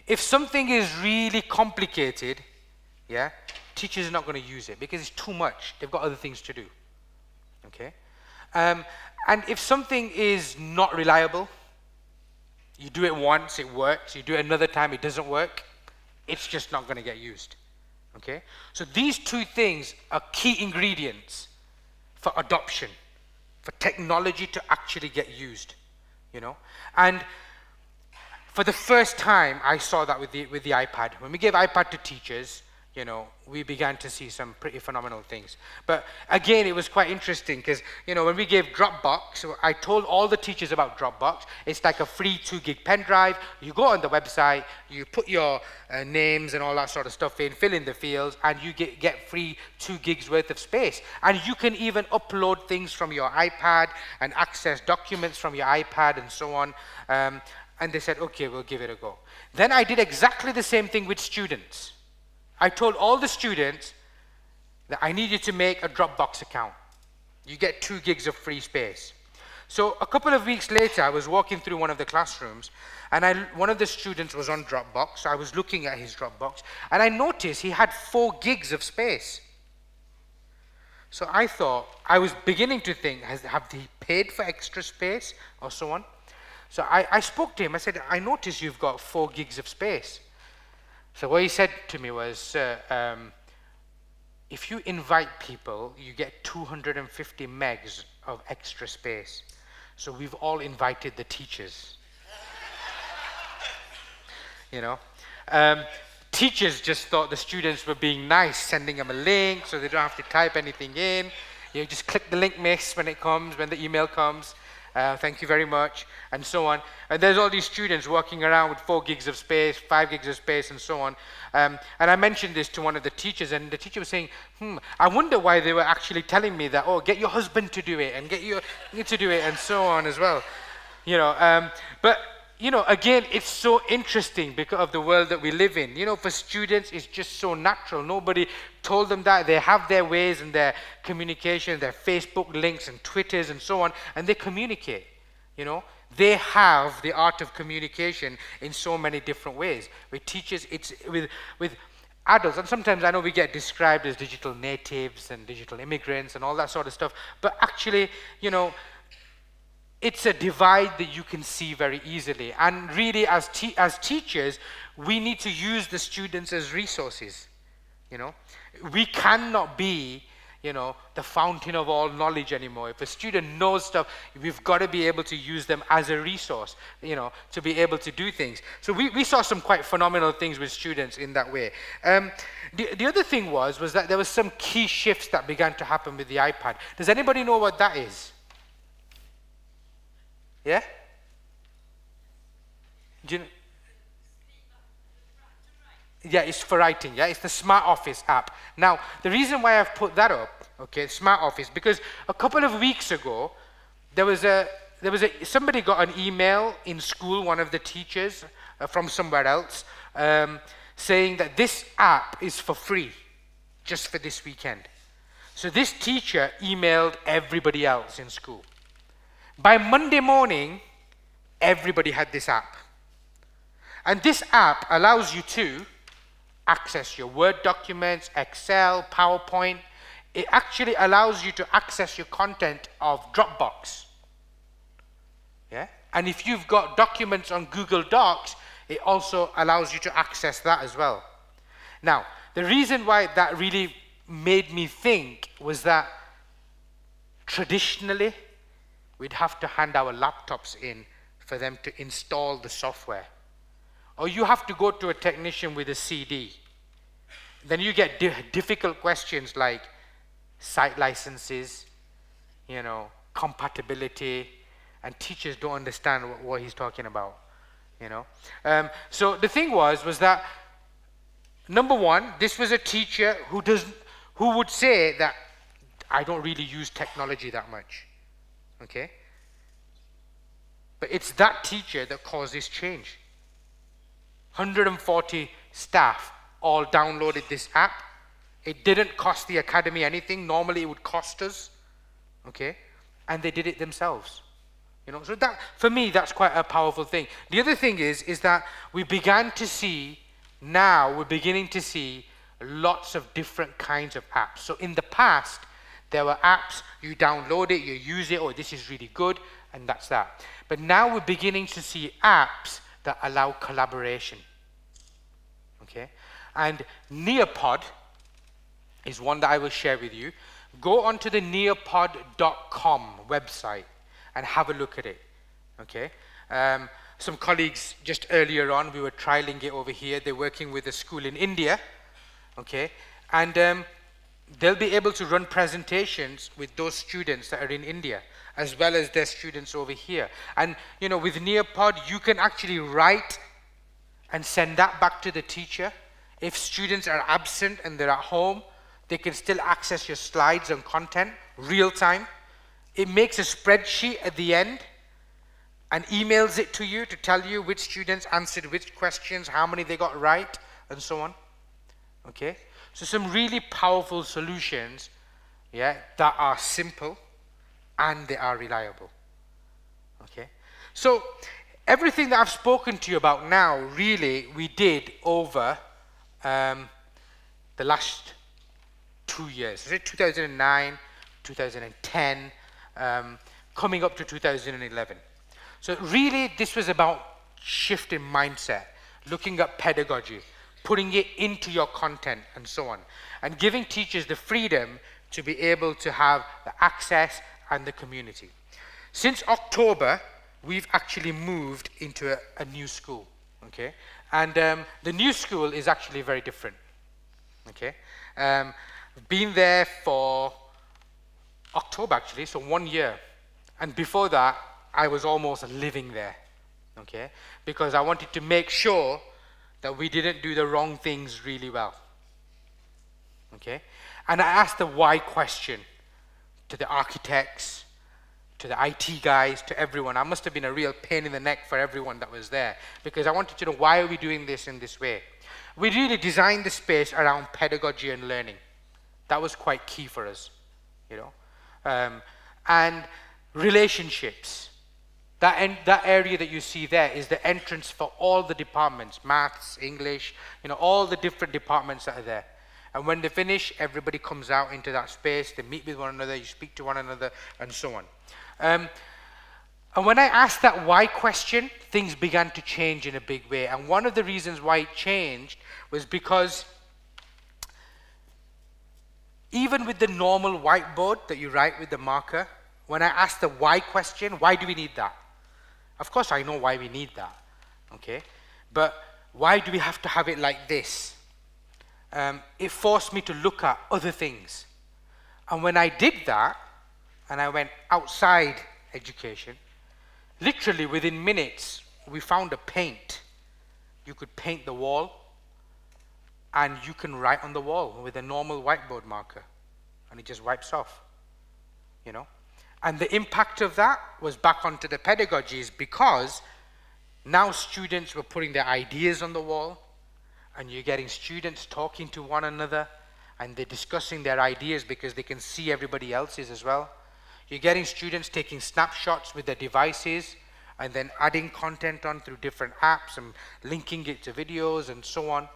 If something is really complicated, yeah, teachers are not going to use it because it's too much. They've got other things to do. Okay? And if something is not reliable, you do it once, it works. You do it another time, it doesn't work. It's just not going to get used. Okay? So these 2 things are key ingredients for adoption, for technology to actually get used. And for the first time, I saw that with the iPad. When we gave iPad to teachers, we began to see some pretty phenomenal things. But again, it was quite interesting because, when we gave Dropbox, I told all the teachers about Dropbox. It's like a free 2 gig pen drive. You go on the website, you put your names and all that sort of stuff in, fill in the fields, and you get free 2 gigs worth of space. And you can even upload things from your iPad and access documents from your iPad and so on. And they said, okay, we'll give it a go. Then I did exactly the same thing with students. I told all the students that I needed to make a Dropbox account. You get 2 gigs of free space. So a couple of weeks later, I was walking through one of the classrooms, and one of the students was on Dropbox. So I was looking at his Dropbox, and I noticed he had 4 gigs of space. So I thought, I was beginning to think, have they paid for extra space or so on? So I spoke to him. I said, I noticed you've got 4 gigs of space. So what he said to me was, if you invite people, you get 250 megs of extra space. So we've all invited the teachers. You know? Teachers just thought the students were being nice, sending them a link so they don't have to type anything in. You just click the link, miss, when it comes, when the email comes. Thank you very much, and so on. And there's all these students walking around with 4 gigs of space, 5 gigs of space, and so on. And I mentioned this to one of the teachers, and the teacher was saying, I wonder why they were actually telling me that, oh, get your husband to do it, and get you to do it, and so on as well. You know, but you know, again, it's so interesting because of the world that we live in. You know, for students, it's just so natural. Nobody told them that. They have their ways and their communication, their Facebook links and Twitters and so on, and they communicate, you know. They have the art of communication in so many different ways. With teachers, it's with adults, and sometimes I know we get described as digital natives and digital immigrants and all that sort of stuff, but actually, you know, it's a divide that you can see very easily. And really, as teachers, we need to use the students as resources, you know. We cannot be, you know, the fountain of all knowledge anymore. If a student knows stuff, we've got to be able to use them as a resource, you know, to be able to do things. So we saw some quite phenomenal things with students in that way. The other thing was that there was some key shifts that began to happen with the iPad. Does anybody know what that is? Yeah? Do you know? Yeah, it's for writing. Yeah, it's the Smart Office app. Now, the reason why I've put that up, okay, Smart Office, because a couple of weeks ago, somebody got an email in school, one of the teachers from somewhere else, saying that this app is for free, just for this weekend. So this teacher emailed everybody else in school. By Monday morning, everybody had this app. And this app allows you to access your Word documents, Excel, PowerPoint. It actually allows you to access your content of Dropbox. Yeah? And if you've got documents on Google Docs, it also allows you to access that as well. Now, the reason why that really made me think was that traditionally, we'd have to hand our laptops in for them to install the software. Or you have to go to a technician with a CD. Then you get difficult questions like site licenses, you know, compatibility, and teachers don't understand what he's talking about, you know. So the thing was that, number one, this was a teacher who would say that I don't really use technology that much. Okay? But it's that teacher that caused this change. 140 staff all downloaded this app. It didn't cost the academy anything. Normally it would cost us. Okay? And they did it themselves. You know, so that, for me, that's quite a powerful thing. The other thing is that we began to see, now we're beginning to see lots of different kinds of apps. So in the past, there were apps, you download it, you use it, oh, this is really good, and that's that. But now we're beginning to see apps that allow collaboration. Okay? And Nearpod is one that I will share with you. Go onto the nearpod.com website and have a look at it. Okay? Some colleagues just earlier on, we were trialing it over here. They're working with a school in India. Okay? And they'll be able to run presentations with those students that are in India, as well as their students over here. And, you know, with Nearpod, you can actually write and send that back to the teacher. If students are absent and they're at home, they can still access your slides and content real time. It makes a spreadsheet at the end and emails it to you to tell you which students answered which questions, how many they got right, and so on. Okay? So some really powerful solutions, yeah, that are simple and they are reliable. Okay? So everything that I've spoken to you about now, really, we did over the last 2 years. Is it 2009, 2010, coming up to 2011. So really, this was about shifting mindset, looking at pedagogy, putting it into your content and so on, and giving teachers the freedom to be able to have the access and the community. Since October, we've actually moved into a new school, okay? And the new school is actually very different, okay? Been there for October actually, so 1 year. And before that, I was almost living there, okay? Because I wanted to make sure that we didn't do the wrong things really well, okay? And I asked the why question to the architects, to the IT guys, to everyone. I must have been a real pain in the neck for everyone that was there, because I wanted to know, why are we doing this in this way? We really designed the space around pedagogy and learning. That was quite key for us, you know. And relationships. That area that you see there is the entrance for all the departments, maths, English, you know, all the different departments that are there. And when they finish, everybody comes out into that space, they meet with one another, you speak to one another, and so on. And when I asked that why question, things began to change in a big way. And one of the reasons why it changed was because even with the normal whiteboard that you write with the marker, when I asked the why question, why do we need that? Of course I know why we need that, okay? But why do we have to have it like this? It forced me to look at other things. And when I did that, and I went outside education, literally within minutes, we found a paint. You could paint the wall, and you can write on the wall with a normal whiteboard marker, and it just wipes off, you know? And the impact of that was back onto the pedagogies, because now students were putting their ideas on the wall, and you're getting students talking to one another, and they're discussing their ideas because they can see everybody else's as well. You're getting students taking snapshots with their devices and then adding content on through different apps and linking it to videos and so on.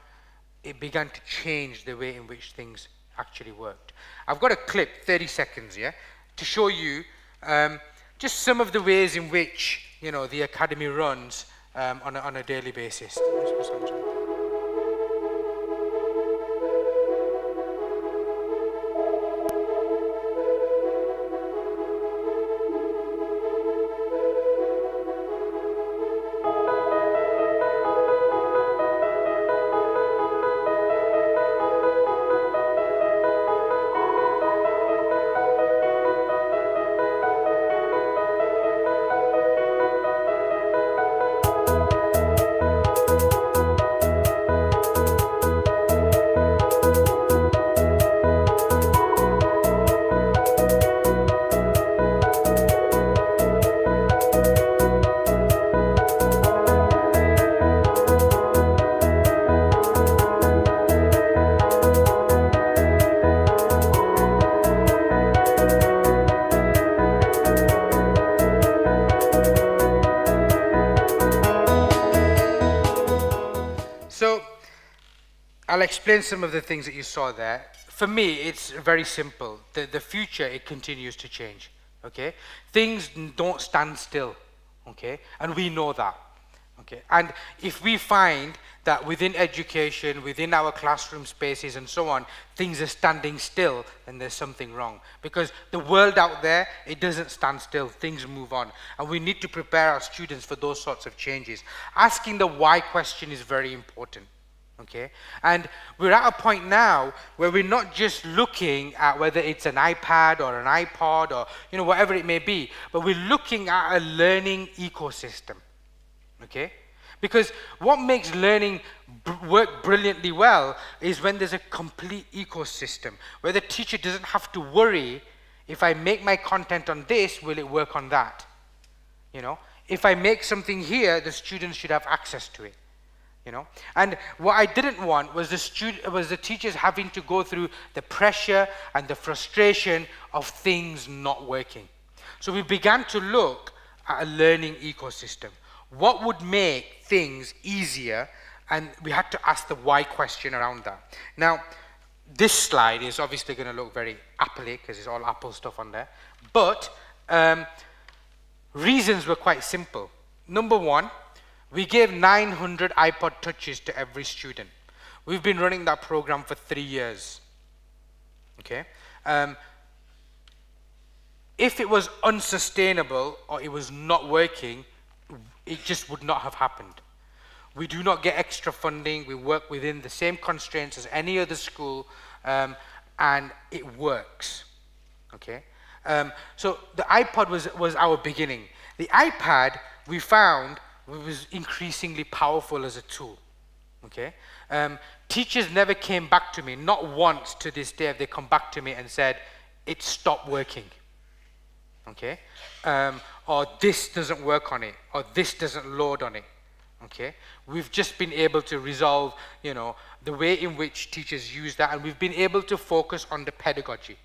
It began to change the way in which things actually worked. I've got a clip, 30 seconds, yeah, to show you just some of the ways in which, you know, the academy runs on a daily basis. I'll explain some of the things that you saw there. For me, it's very simple. The future, it continues to change, okay? Things don't stand still, okay? And we know that, okay? And if we find that within education, within our classroom spaces and so on, things are standing still, then there's something wrong. Because the world out there, it doesn't stand still, things move on. And we need to prepare our students for those sorts of changes. Asking the why question is very important. Okay, and we're at a point now where we're not just looking at whether it's an iPad or an iPod or, you know, whatever it may be, but we're looking at a learning ecosystem. Okay, because what makes learning work brilliantly well is when there's a complete ecosystem where the teacher doesn't have to worry, if I make my content on this, will it work on that? You know, if I make something here, the students should have access to it. You know, and what I didn't want was the teachers having to go through the pressure and the frustration of things not working. So we began to look at a learning ecosystem. What would make things easier? And we had to ask the why question around that. Now, this slide is obviously going to look very Apple-y because it's all Apple stuff on there. But reasons were quite simple. Number one, we gave 900 iPod touches to every student. We've been running that program for 3 years. Okay? If it was unsustainable or it was not working, it just would not have happened. We do not get extra funding. We work within the same constraints as any other school, and it works. Okay? So the iPod was our beginning. The iPad, we found, was increasingly powerful as a tool. Okay? Teachers never came back to me, not once to this day have they come back to me and said, it stopped working. Okay? Or this doesn't work on it, or this doesn't load on it. Okay? We've just been able to resolve, you know, the way in which teachers use that, and we've been able to focus on the pedagogy.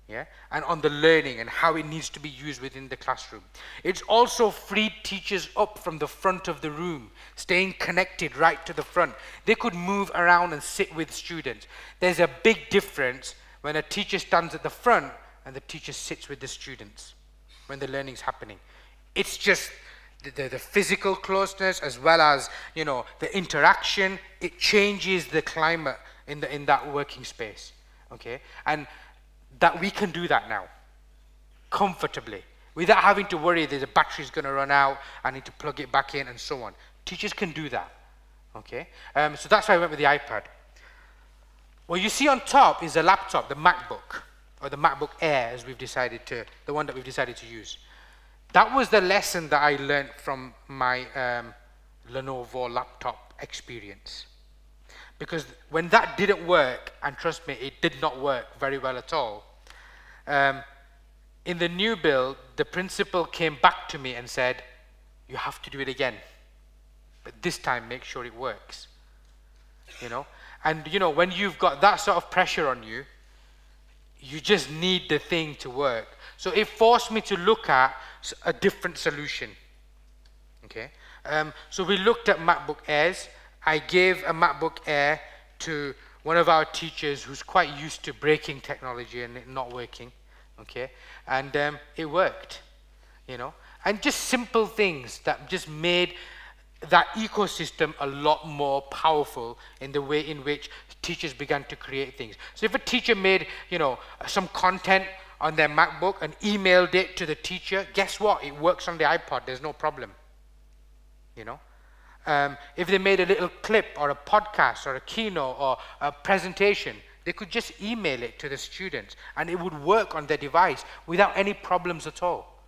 Yeah? And on the learning and how it needs to be used within the classroom. It's also freed teachers up from the front of the room, staying connected right to the front. They could move around and sit with students. There's a big difference when a teacher stands at the front and the teacher sits with the students when the learning's happening. It's just the physical closeness as well as, you know, the interaction. It changes the climate in that working space. Okay? And that we can do that now, comfortably, without having to worry that the battery's going to run out, I need to plug it back in, and so on. Teachers can do that, okay? So that's why I went with the iPad. What you see on top is a laptop, the MacBook, or the MacBook Air, as we've decided to, the one that we've decided to use. That was the lesson that I learned from my Lenovo laptop experience. Because when that didn't work, and trust me, it did not work very well at all, in the new build, the principal came back to me and said, you have to do it again. But this time, make sure it works. You know? And you know, when you've got that sort of pressure on you, you just need the thing to work. So it forced me to look at a different solution. Okay? So we looked at MacBook Airs. I gave a MacBook Air to one of our teachers who's quite used to breaking technology and it not working, okay? And it worked, you know? And just simple things that just made that ecosystem a lot more powerful in the way in which teachers began to create things. So if a teacher made, you know, some content on their MacBook and emailed it to the teacher, guess what? It works on the iPod, there's no problem, you know? If they made a little clip or a podcast or a keynote or a presentation, they could just email it to the students and it would work on their device without any problems at all.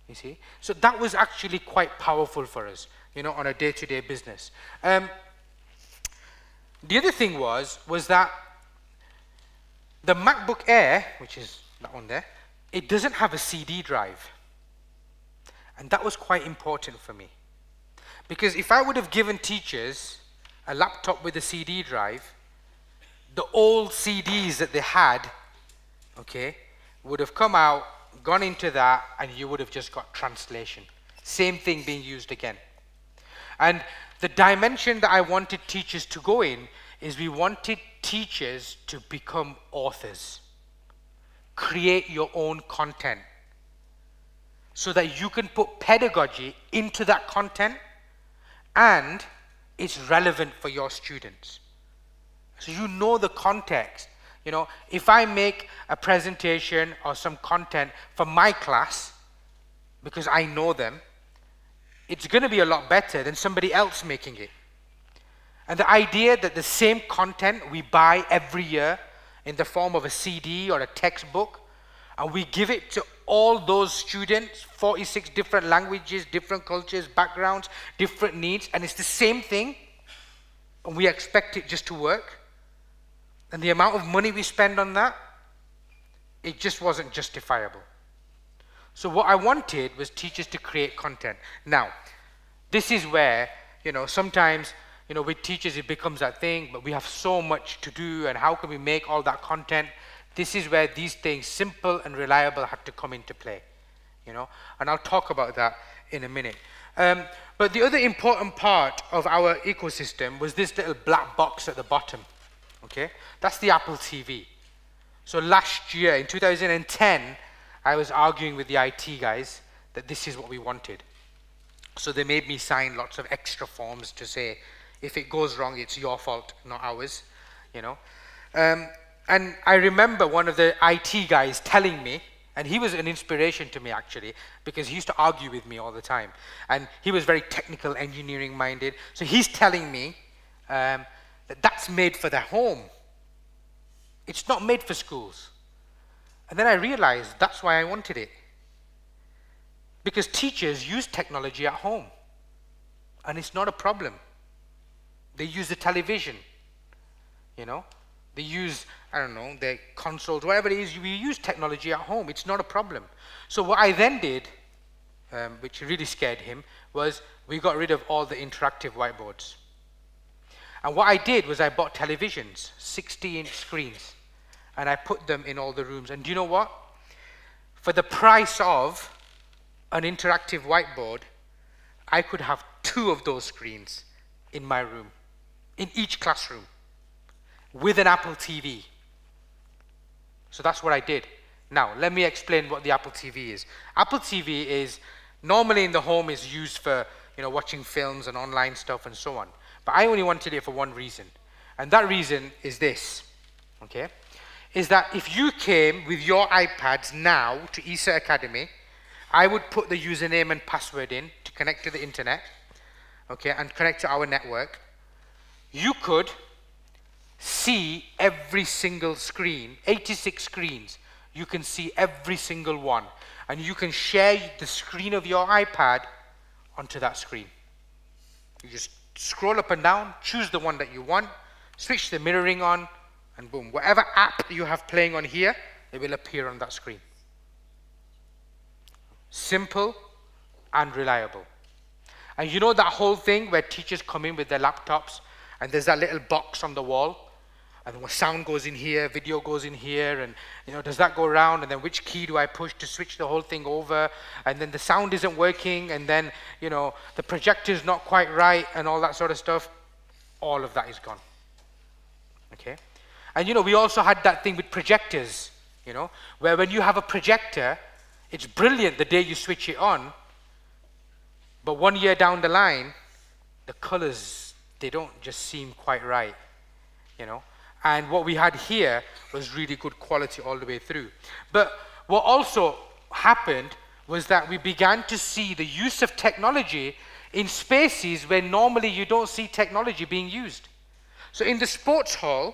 You see? So that was actually quite powerful for us, you know, on a day-to-day business. The other thing was that the MacBook Air, which is that one there, it doesn't have a CD drive. And that was quite important for me. Because if I would have given teachers a laptop with a CD drive, the old CDs that they had, okay, would have come out, gone into that, and you would have just got translation. Same thing being used again. And the dimension that I wanted teachers to go in is we wanted teachers to become authors. Create your own content so that you can put pedagogy into that content and it's relevant for your students. So you know the context. You know, if I make a presentation or some content for my class, because I know them, it's going to be a lot better than somebody else making it. And the idea that the same content we buy every year in the form of a CD or a textbook, and we give it to all those students, 46 different languages, different cultures, backgrounds, different needs, and it's the same thing, and we expect it just to work. And the amount of money we spend on that, it just wasn't justifiable. So what I wanted was teachers to create content. Now, this is where, you know, sometimes, you know, with teachers it becomes that thing, but we have so much to do, and how can we make all that content? This is where these things, simple and reliable, had to come into play, you know, and I'll talk about that in a minute. But the other important part of our ecosystem was this little black box at the bottom, okay? That's the Apple TV. So last year, in 2010, I was arguing with the IT guys that this is what we wanted. So they made me sign lots of extra forms to say, If it goes wrong, it's your fault, not ours, you know. And I remember one of the IT guys telling me, and he was an inspiration to me actually, because he used to argue with me all the time. And he was very technical, engineering minded. So he's telling me that that's made for the home. It's not made for schools. And then I realized that's why I wanted it. Because teachers use technology at home. And it's not a problem. They use the television, you know. They use, I don't know, their consoles, whatever it is, we use technology at home. It's not a problem. So what I then did, which really scared him, was we got rid of all the interactive whiteboards. And what I did was I bought televisions, 60-inch screens, and I put them in all the rooms. And do you know what? For the price of an interactive whiteboard, I could have 2 of those screens in my room, in each classroom, with an Apple TV. So that's what I did. Now, let me explain what the Apple TV is. Apple TV is normally in the home is used for, you know, watching films and online stuff and so on. But I only wanted it for one reason. And that reason is this, okay? Is that if you came with your iPads now to ESSA Academy, I would put the username and password in to connect to the internet, okay, and connect to our network. You could see every single screen, 86 screens. You can see every single one. And you can share the screen of your iPad onto that screen. You just scroll up and down, choose the one that you want, switch the mirroring on, and boom. Whatever app you have playing on here, it will appear on that screen. Simple and reliable. And you know that whole thing where teachers come in with their laptops and there's that little box on the wall, and the sound goes in here, video goes in here, and you know, does that go around, and then which key do I push to switch the whole thing over, and then the sound isn't working, and then, you know, the projector's not quite right, and all that sort of stuff. All of that is gone. Okay? And you know, we also had that thing with projectors, you know, where when you have a projector, it's brilliant the day you switch it on, but 1 year down the line, the colors, they don't just seem quite right, you know. And what we had here was really good quality all the way through. But what also happened was that we began to see the use of technology in spaces where normally you don't see technology being used. So in the sports hall,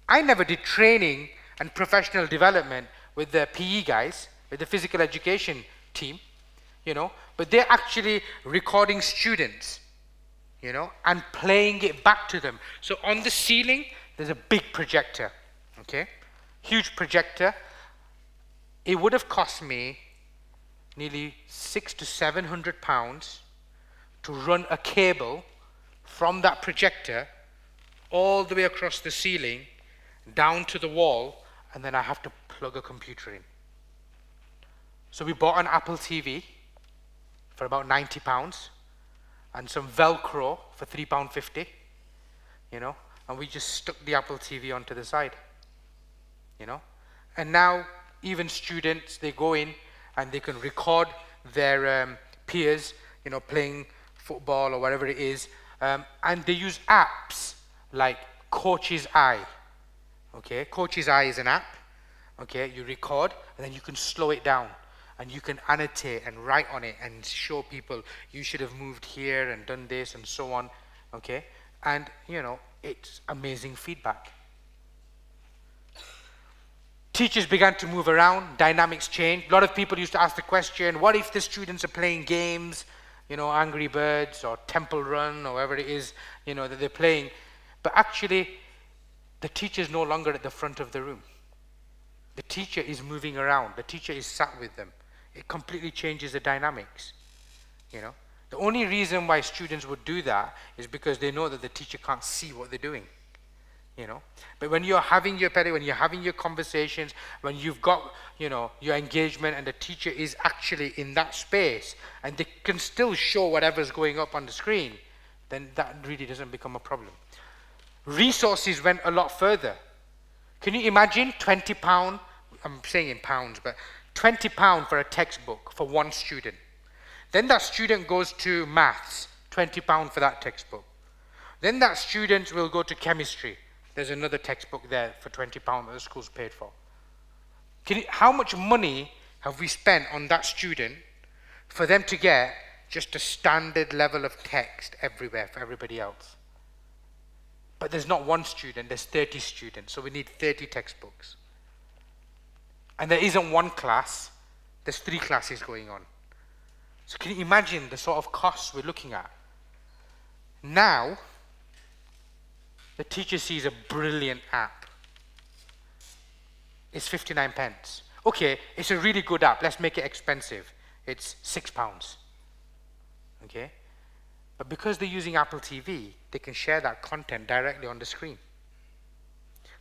I never did training and professional development with the PE guys, with the physical education team, you know, but they're actually recording students, you know, and playing it back to them. So on the ceiling, there's a big projector, okay? Huge projector. It would have cost me nearly £600 to £700 to run a cable from that projector all the way across the ceiling, down to the wall, and then I have to plug a computer in. So we bought an Apple TV for about £90 and some Velcro for £3.50, you know, and we just stuck the Apple TV onto the side, you know. And now even students, they go in and they can record their peers, you know, playing football or whatever it is, and they use apps like Coach's Eye. Okay, Coach's Eye is an app. Okay, you record and then you can slow it down and you can annotate and write on it and show people you should have moved here and done this and so on. Okay, and you know, it's amazing feedback. Teachers began to move around, dynamics changed. A lot of people used to ask the question, what if the students are playing games, you know, Angry Birds or Temple Run or whatever it is, you know, that they're playing. But actually, the teacher is no longer at the front of the room. The teacher is moving around. The teacher is sat with them. It completely changes the dynamics, you know. The only reason why students would do that is because they know that the teacher can't see what they're doing, you know. But when you're having your when you're having your conversations, when you've got, you know, your engagement and the teacher is actually in that space and they can still show whatever's going up on the screen, then that really doesn't become a problem. Resources went a lot further. Can you imagine £20, I'm saying in pounds, but £20 for a textbook for one student. Then that student goes to maths, £20 for that textbook. Then that student will go to chemistry. There's another textbook there for £20 that the school's paid for. How much money have we spent on that student for them to get just a standard level of text everywhere for everybody else? But there's not one student, there's 30 students, so we need 30 textbooks. And there isn't one class, there's 3 classes going on. So can you imagine the sort of costs we're looking at? Now, the teacher sees a brilliant app. It's 59 pence. Okay, it's a really good app, let's make it expensive. It's £6. Okay? But because they're using Apple TV, they can share that content directly on the screen.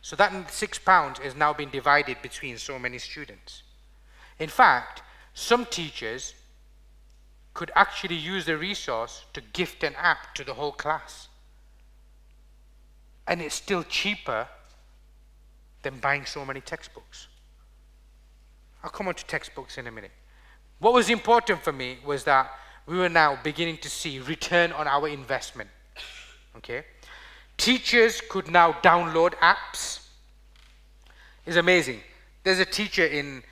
So that £6 is now being divided between so many students. In fact, some teachers could actually use the resource to gift an app to the whole class. And it's still cheaper than buying so many textbooks. I'll come on to textbooks in a minute. What was important for me was that we were now beginning to see return on our investment. Okay? Teachers could now download apps. It's amazing. There's a teacher in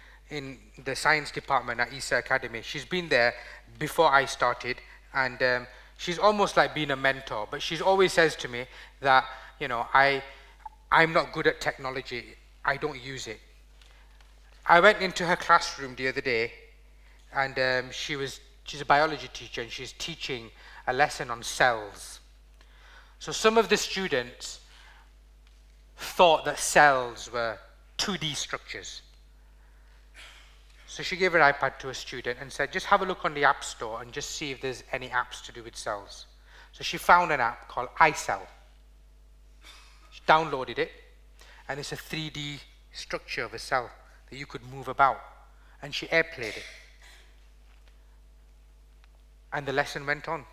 the science department at ESSA Academy. She's been there before I started, and she's almost like being a mentor, but she always says to me that, you know, I'm not good at technology. I don't use it. I went into her classroom the other day, and she's a biology teacher, and she's teaching a lesson on cells. So some of the students thought that cells were 2D structures. So she gave her iPad to a student and said, just have a look on the App Store and just see if there's any apps to do with cells. So she found an app called iCell. She downloaded it, and it's a 3D structure of a cell that you could move about. And she airplayed it. And the lesson went on.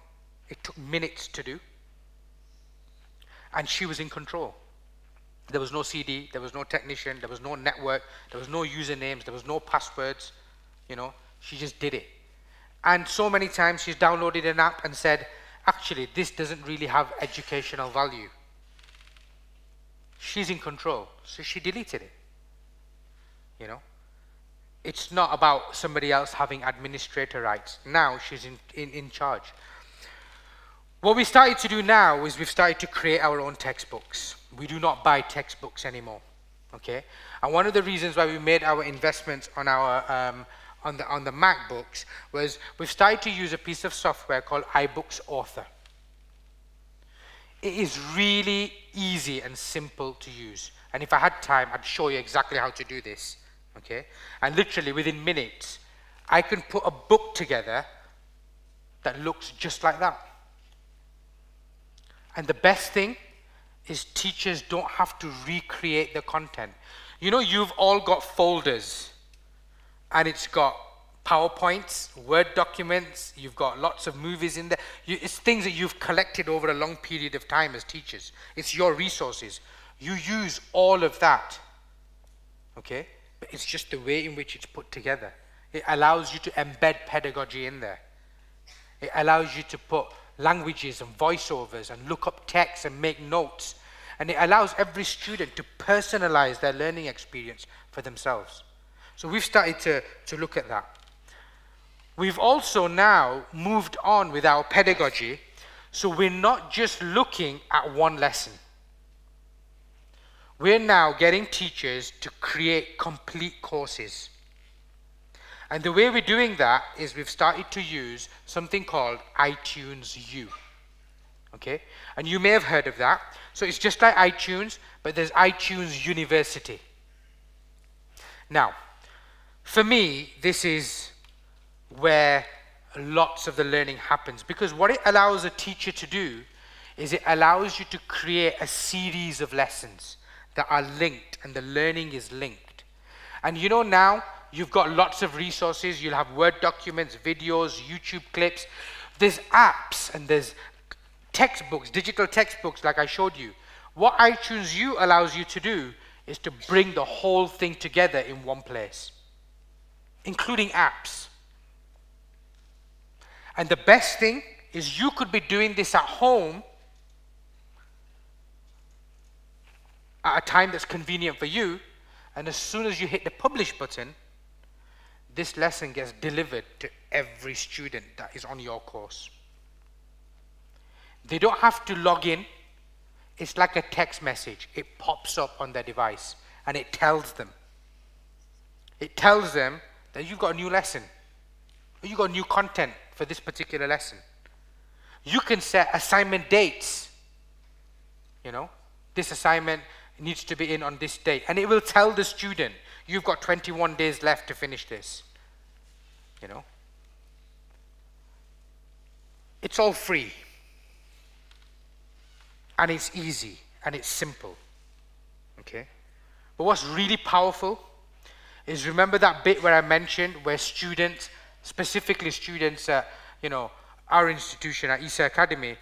It took minutes to do. And she was in control. There was no CD, there was no technician, there was no network, there was no usernames, there was no passwords. You know, she just did it. And so many times she's downloaded an app and said, actually, this doesn't really have educational value. She's in control, so she deleted it. You know, it's not about somebody else having administrator rights. Now she's in charge. What we started to do now is we've started to create our own textbooks. We do not buy textbooks anymore, okay? And one of the reasons why we made our investments on our on the MacBooks was we've started to use a piece of software called iBooks Author. It is really easy and simple to use. And if I had time, I'd show you exactly how to do this, okay? And literally within minutes, I can put a book together that looks just like that. And the best thing is teachers don't have to recreate the content. You know, you've all got folders, and it's got PowerPoints, Word documents, you've got lots of movies in there. It's things that you've collected over a long period of time as teachers. It's your resources. You use all of that, okay? But it's just the way in which it's put together. It allows you to embed pedagogy in there. It allows you to put languages and voiceovers and look up text and make notes. And it allows every student to personalize their learning experience for themselves. So we've started to look at that. We've also now moved on with our pedagogy, so we're not just looking at one lesson. We're now getting teachers to create complete courses. And the way we're doing that is we've started to use something called iTunes U. Okay? And you may have heard of that. So it's just like iTunes, but there's iTunes University. Now, for me, this is where lots of the learning happens, because what it allows a teacher to do is it allows you to create a series of lessons that are linked, and the learning is linked. And you know, now you've got lots of resources. You'll have Word documents, videos, YouTube clips. There's apps and there's textbooks, digital textbooks like I showed you. What iTunes U allows you to do is to bring the whole thing together in one place, including apps. And the best thing is you could be doing this at home at a time that's convenient for you, and as soon as you hit the publish button, this lesson gets delivered to every student that is on your course. They don't have to log in. It's like a text message. It pops up on their device and it tells them. It tells them that you've got a new lesson, or you've got new content for this particular lesson. You can set assignment dates. You know, this assignment needs to be in on this date, and it will tell the student, you've got 21 days left to finish this. You know, it's all free, and it's easy, and it's simple. Okay, but what's really powerful is, remember that bit where I mentioned where students, specifically students at, you know, our institution at ESSA Academy,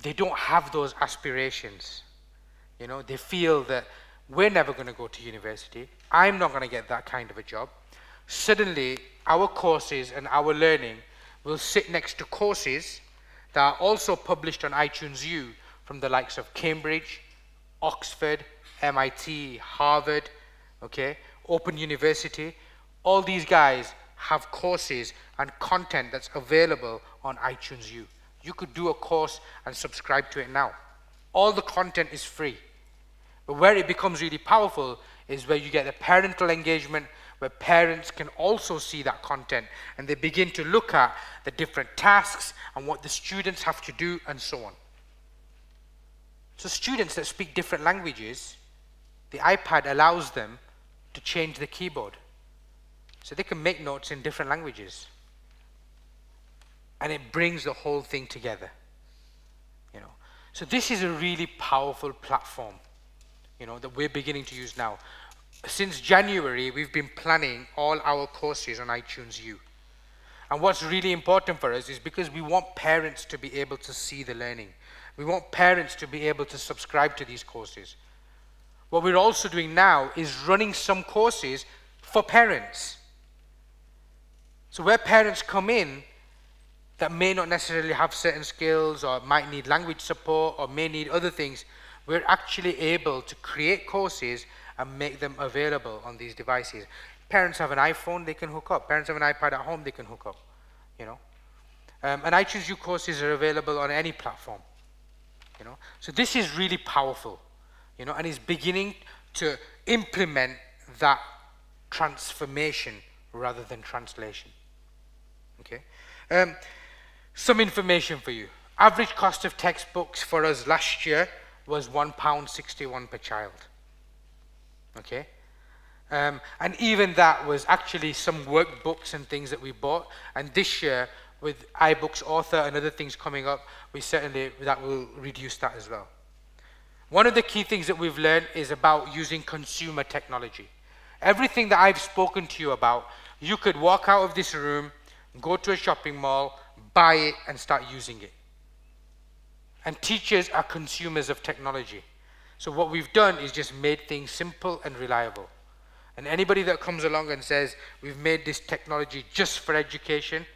they don't have those aspirations. You know, they feel that we're never going to go to university. I'm not going to get that kind of a job. Suddenly, our courses and our learning will sit next to courses that are also published on iTunes U from the likes of Cambridge, Oxford, MIT, Harvard, okay, Open University. All these guys have courses and content that's available on iTunes U. You could do a course and subscribe to it now. All the content is free. But where it becomes really powerful is where you get the parental engagement, where parents can also see that content and they begin to look at the different tasks and what the students have to do and so on. So students that speak different languages, the iPad allows them to change the keyboard. So they can make notes in different languages. And it brings the whole thing together. You know. So this is a really powerful platform, you know, that we're beginning to use now. Since January, we've been planning all our courses on iTunes U. And what's really important for us is because we want parents to be able to see the learning. We want parents to be able to subscribe to these courses. What we're also doing now is running some courses for parents. So where parents come in that may not necessarily have certain skills or might need language support or may need other things, we're actually able to create courses and make them available on these devices. Parents have an iPhone, they can hook up. Parents have an iPad at home, they can hook up. You know, and iTunes U courses are available on any platform. You know, so this is really powerful. You know, and is beginning to implement that transformation rather than translation. Okay, some information for you. Average cost of textbooks for us last year was £1.61 per child. Okay, and even that was actually some workbooks and things that we bought. And this year, with iBooks Author and other things coming up, we certainly, that will reduce that as well. One of the key things that we've learned is about using consumer technology. Everything that I've spoken to you about, you could walk out of this room, go to a shopping mall, buy it, and start using it. And teachers are consumers of technology. So what we've done is just made things simple and reliable. And anybody that comes along and says, we've made this technology just for education,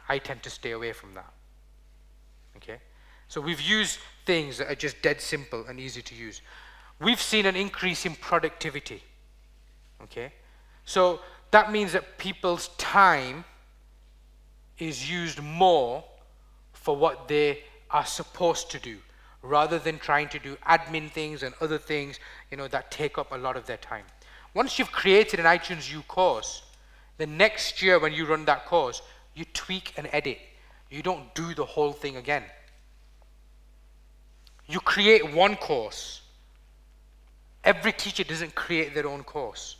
I tend to stay away from that. Okay? So we've used things that are just dead simple and easy to use. We've seen an increase in productivity. Okay? So that means that people's time is used more for what they are supposed to do, rather than trying to do admin things and other things, you know, that take up a lot of their time. Once you've created an iTunes U course, the next year when you run that course, you tweak and edit. You don't do the whole thing again. You create one course. Every teacher doesn't create their own course.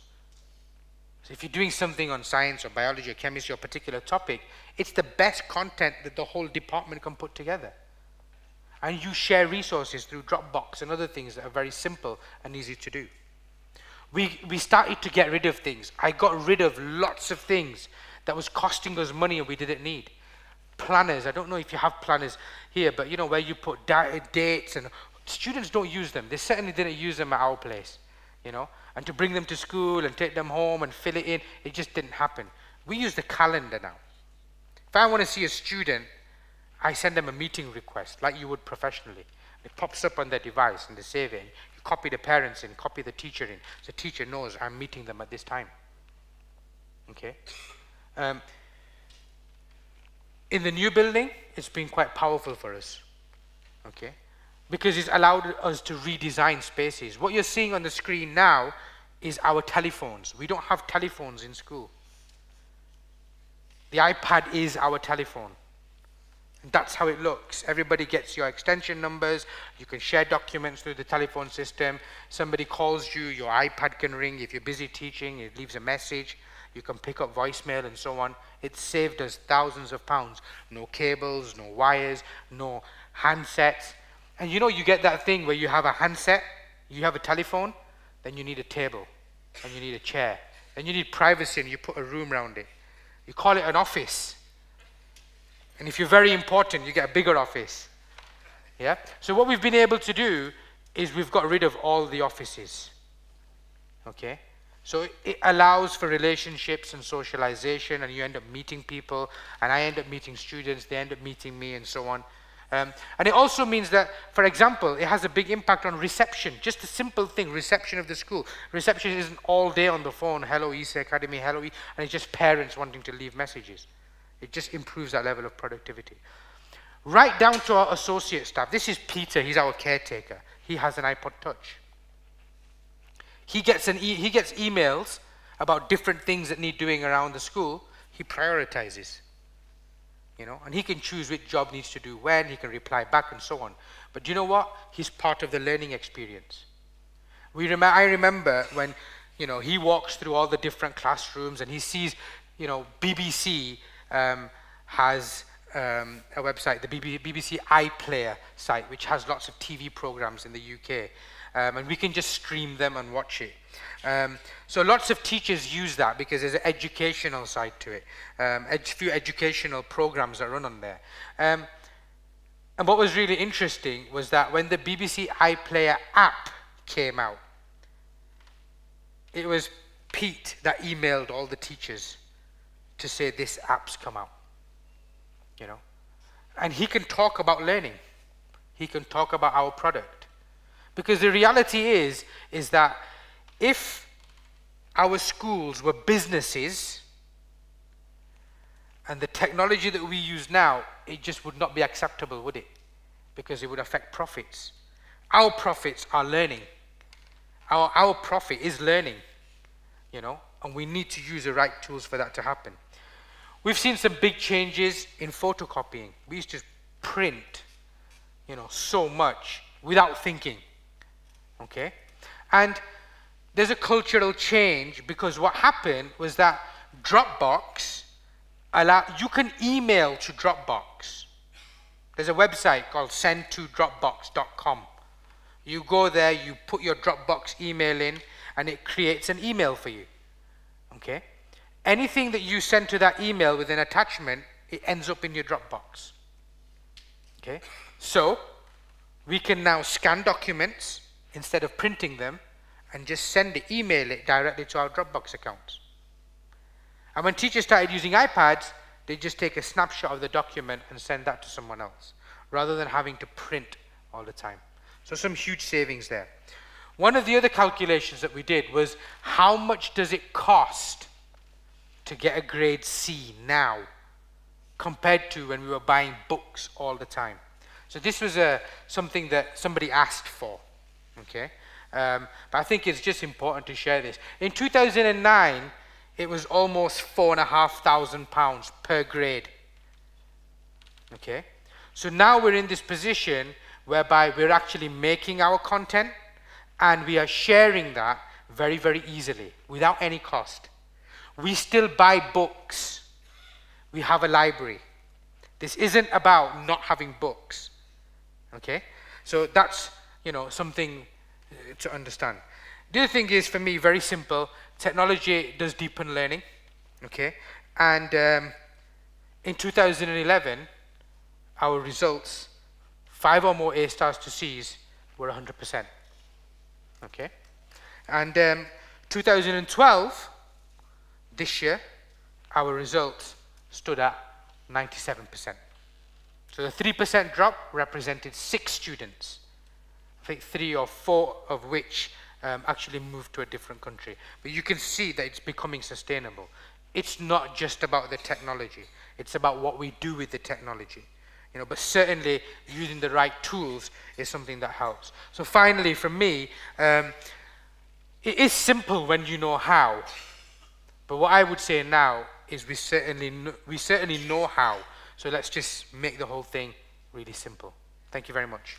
So if you're doing something on science or biology or chemistry or a particular topic, it's the best content that the whole department can put together. And you share resources through Dropbox and other things that are very simple and easy to do. We started to get rid of things. I got rid of lots of things that was costing us money and we didn't need. Planners, I don't know if you have planners here, but you know, where you put dates, and students don't use them. They certainly didn't use them at our place, you know. And to bring them to school and take them home and fill it in, it just didn't happen. We use the calendar now. If I want to see a student, I send them a meeting request like you would professionally. It pops up on their device and they save it. You copy the parents in, copy the teacher in. So the teacher knows I'm meeting them at this time. Okay. In the new building, it's been quite powerful for us. Okay. Because it's allowed us to redesign spaces. What you're seeing on the screen now is our telephones. We don't have telephones in school. The iPad is our telephone. And that's how it looks. Everybody gets your extension numbers. You can share documents through the telephone system. Somebody calls you, your iPad can ring. If you're busy teaching, it leaves a message. You can pick up voicemail and so on. It saved us thousands of pounds. No cables, no wires, no handsets. And you know, you get that thing where you have a handset, you have a telephone, then you need a table, and you need a chair. Then you need privacy, and you put a room around it. You call it an office. And if you're very important, you get a bigger office. Yeah? So what we've been able to do is we've got rid of all the offices. Okay? So it allows for relationships and socialization, and you end up meeting people, and I end up meeting students, they end up meeting me, and so on. And it also means that, for example, it has a big impact on reception. Just a simple thing, reception of the school. Reception isn't all day on the phone, hello ESSA Academy, hello, and it's just parents wanting to leave messages. It just improves that level of productivity. Right down to our associate staff. This is Peter, he's our caretaker. He has an iPod Touch. He gets emails about different things that need doing around the school. He prioritizes. You know, and he can choose which job needs to do when, he can reply back and so on. But do you know what? He's part of the learning experience. I remember when, you know, he walks through all the different classrooms and he sees, you know, BBC has a website, the BBC iPlayer site, which has lots of TV programs in the UK. And we can just stream them and watch it. So lots of teachers use that because there's an educational side to it. A few educational programs that run on there. And what was really interesting was that when the BBC iPlayer app came out, it was Pete that emailed all the teachers to say this app's come out. You know? And he can talk about learning. He can talk about our product. Because the reality is that if our schools were businesses and the technology that we use now, it just would not be acceptable, would it? Because it would affect profits. Our profits are learning. Our profit is learning, you know, and we need to use the right tools for that to happen. We've seen some big changes in photocopying. We used to print, you know, so much without thinking. Okay, and there's a cultural change because what happened was that Dropbox you can email to Dropbox. There's a website called sendtodropbox.com. You go there, you put your Dropbox email in, and it creates an email for you. Okay, anything that you send to that email with an attachment, it ends up in your Dropbox. Okay, so we can now scan documents instead of printing them, and just email it directly to our Dropbox accounts. And when teachers started using iPads, they just take a snapshot of the document and send that to someone else, rather than having to print all the time. So some huge savings there. One of the other calculations that we did was how much does it cost to get a grade C now, compared to when we were buying books all the time. So this was something that somebody asked for. Okay, but I think it's just important to share this. In 2009, it was almost £4,500 per grade. Okay, so now we're in this position whereby we're actually making our content and we are sharing that very, very easily without any cost. We still buy books. We have a library. This isn't about not having books. Okay, so that's, you know, something to understand. The other thing is, for me, very simple. Technology does deepen learning. Okay, and in 2011, our results, 5 or more A stars to C's, were 100%. Okay, and 2012, this year, our results stood at 97%. So the 3% drop represented 6 students. I think 3 or 4 of which actually moved to a different country. But you can see that it's becoming sustainable. It's not just about the technology, it's about what we do with the technology. You know, but certainly using the right tools is something that helps. So finally, from me, it is simple when you know how. But what I would say now is we certainly know how. So let's just make the whole thing really simple. Thank you very much.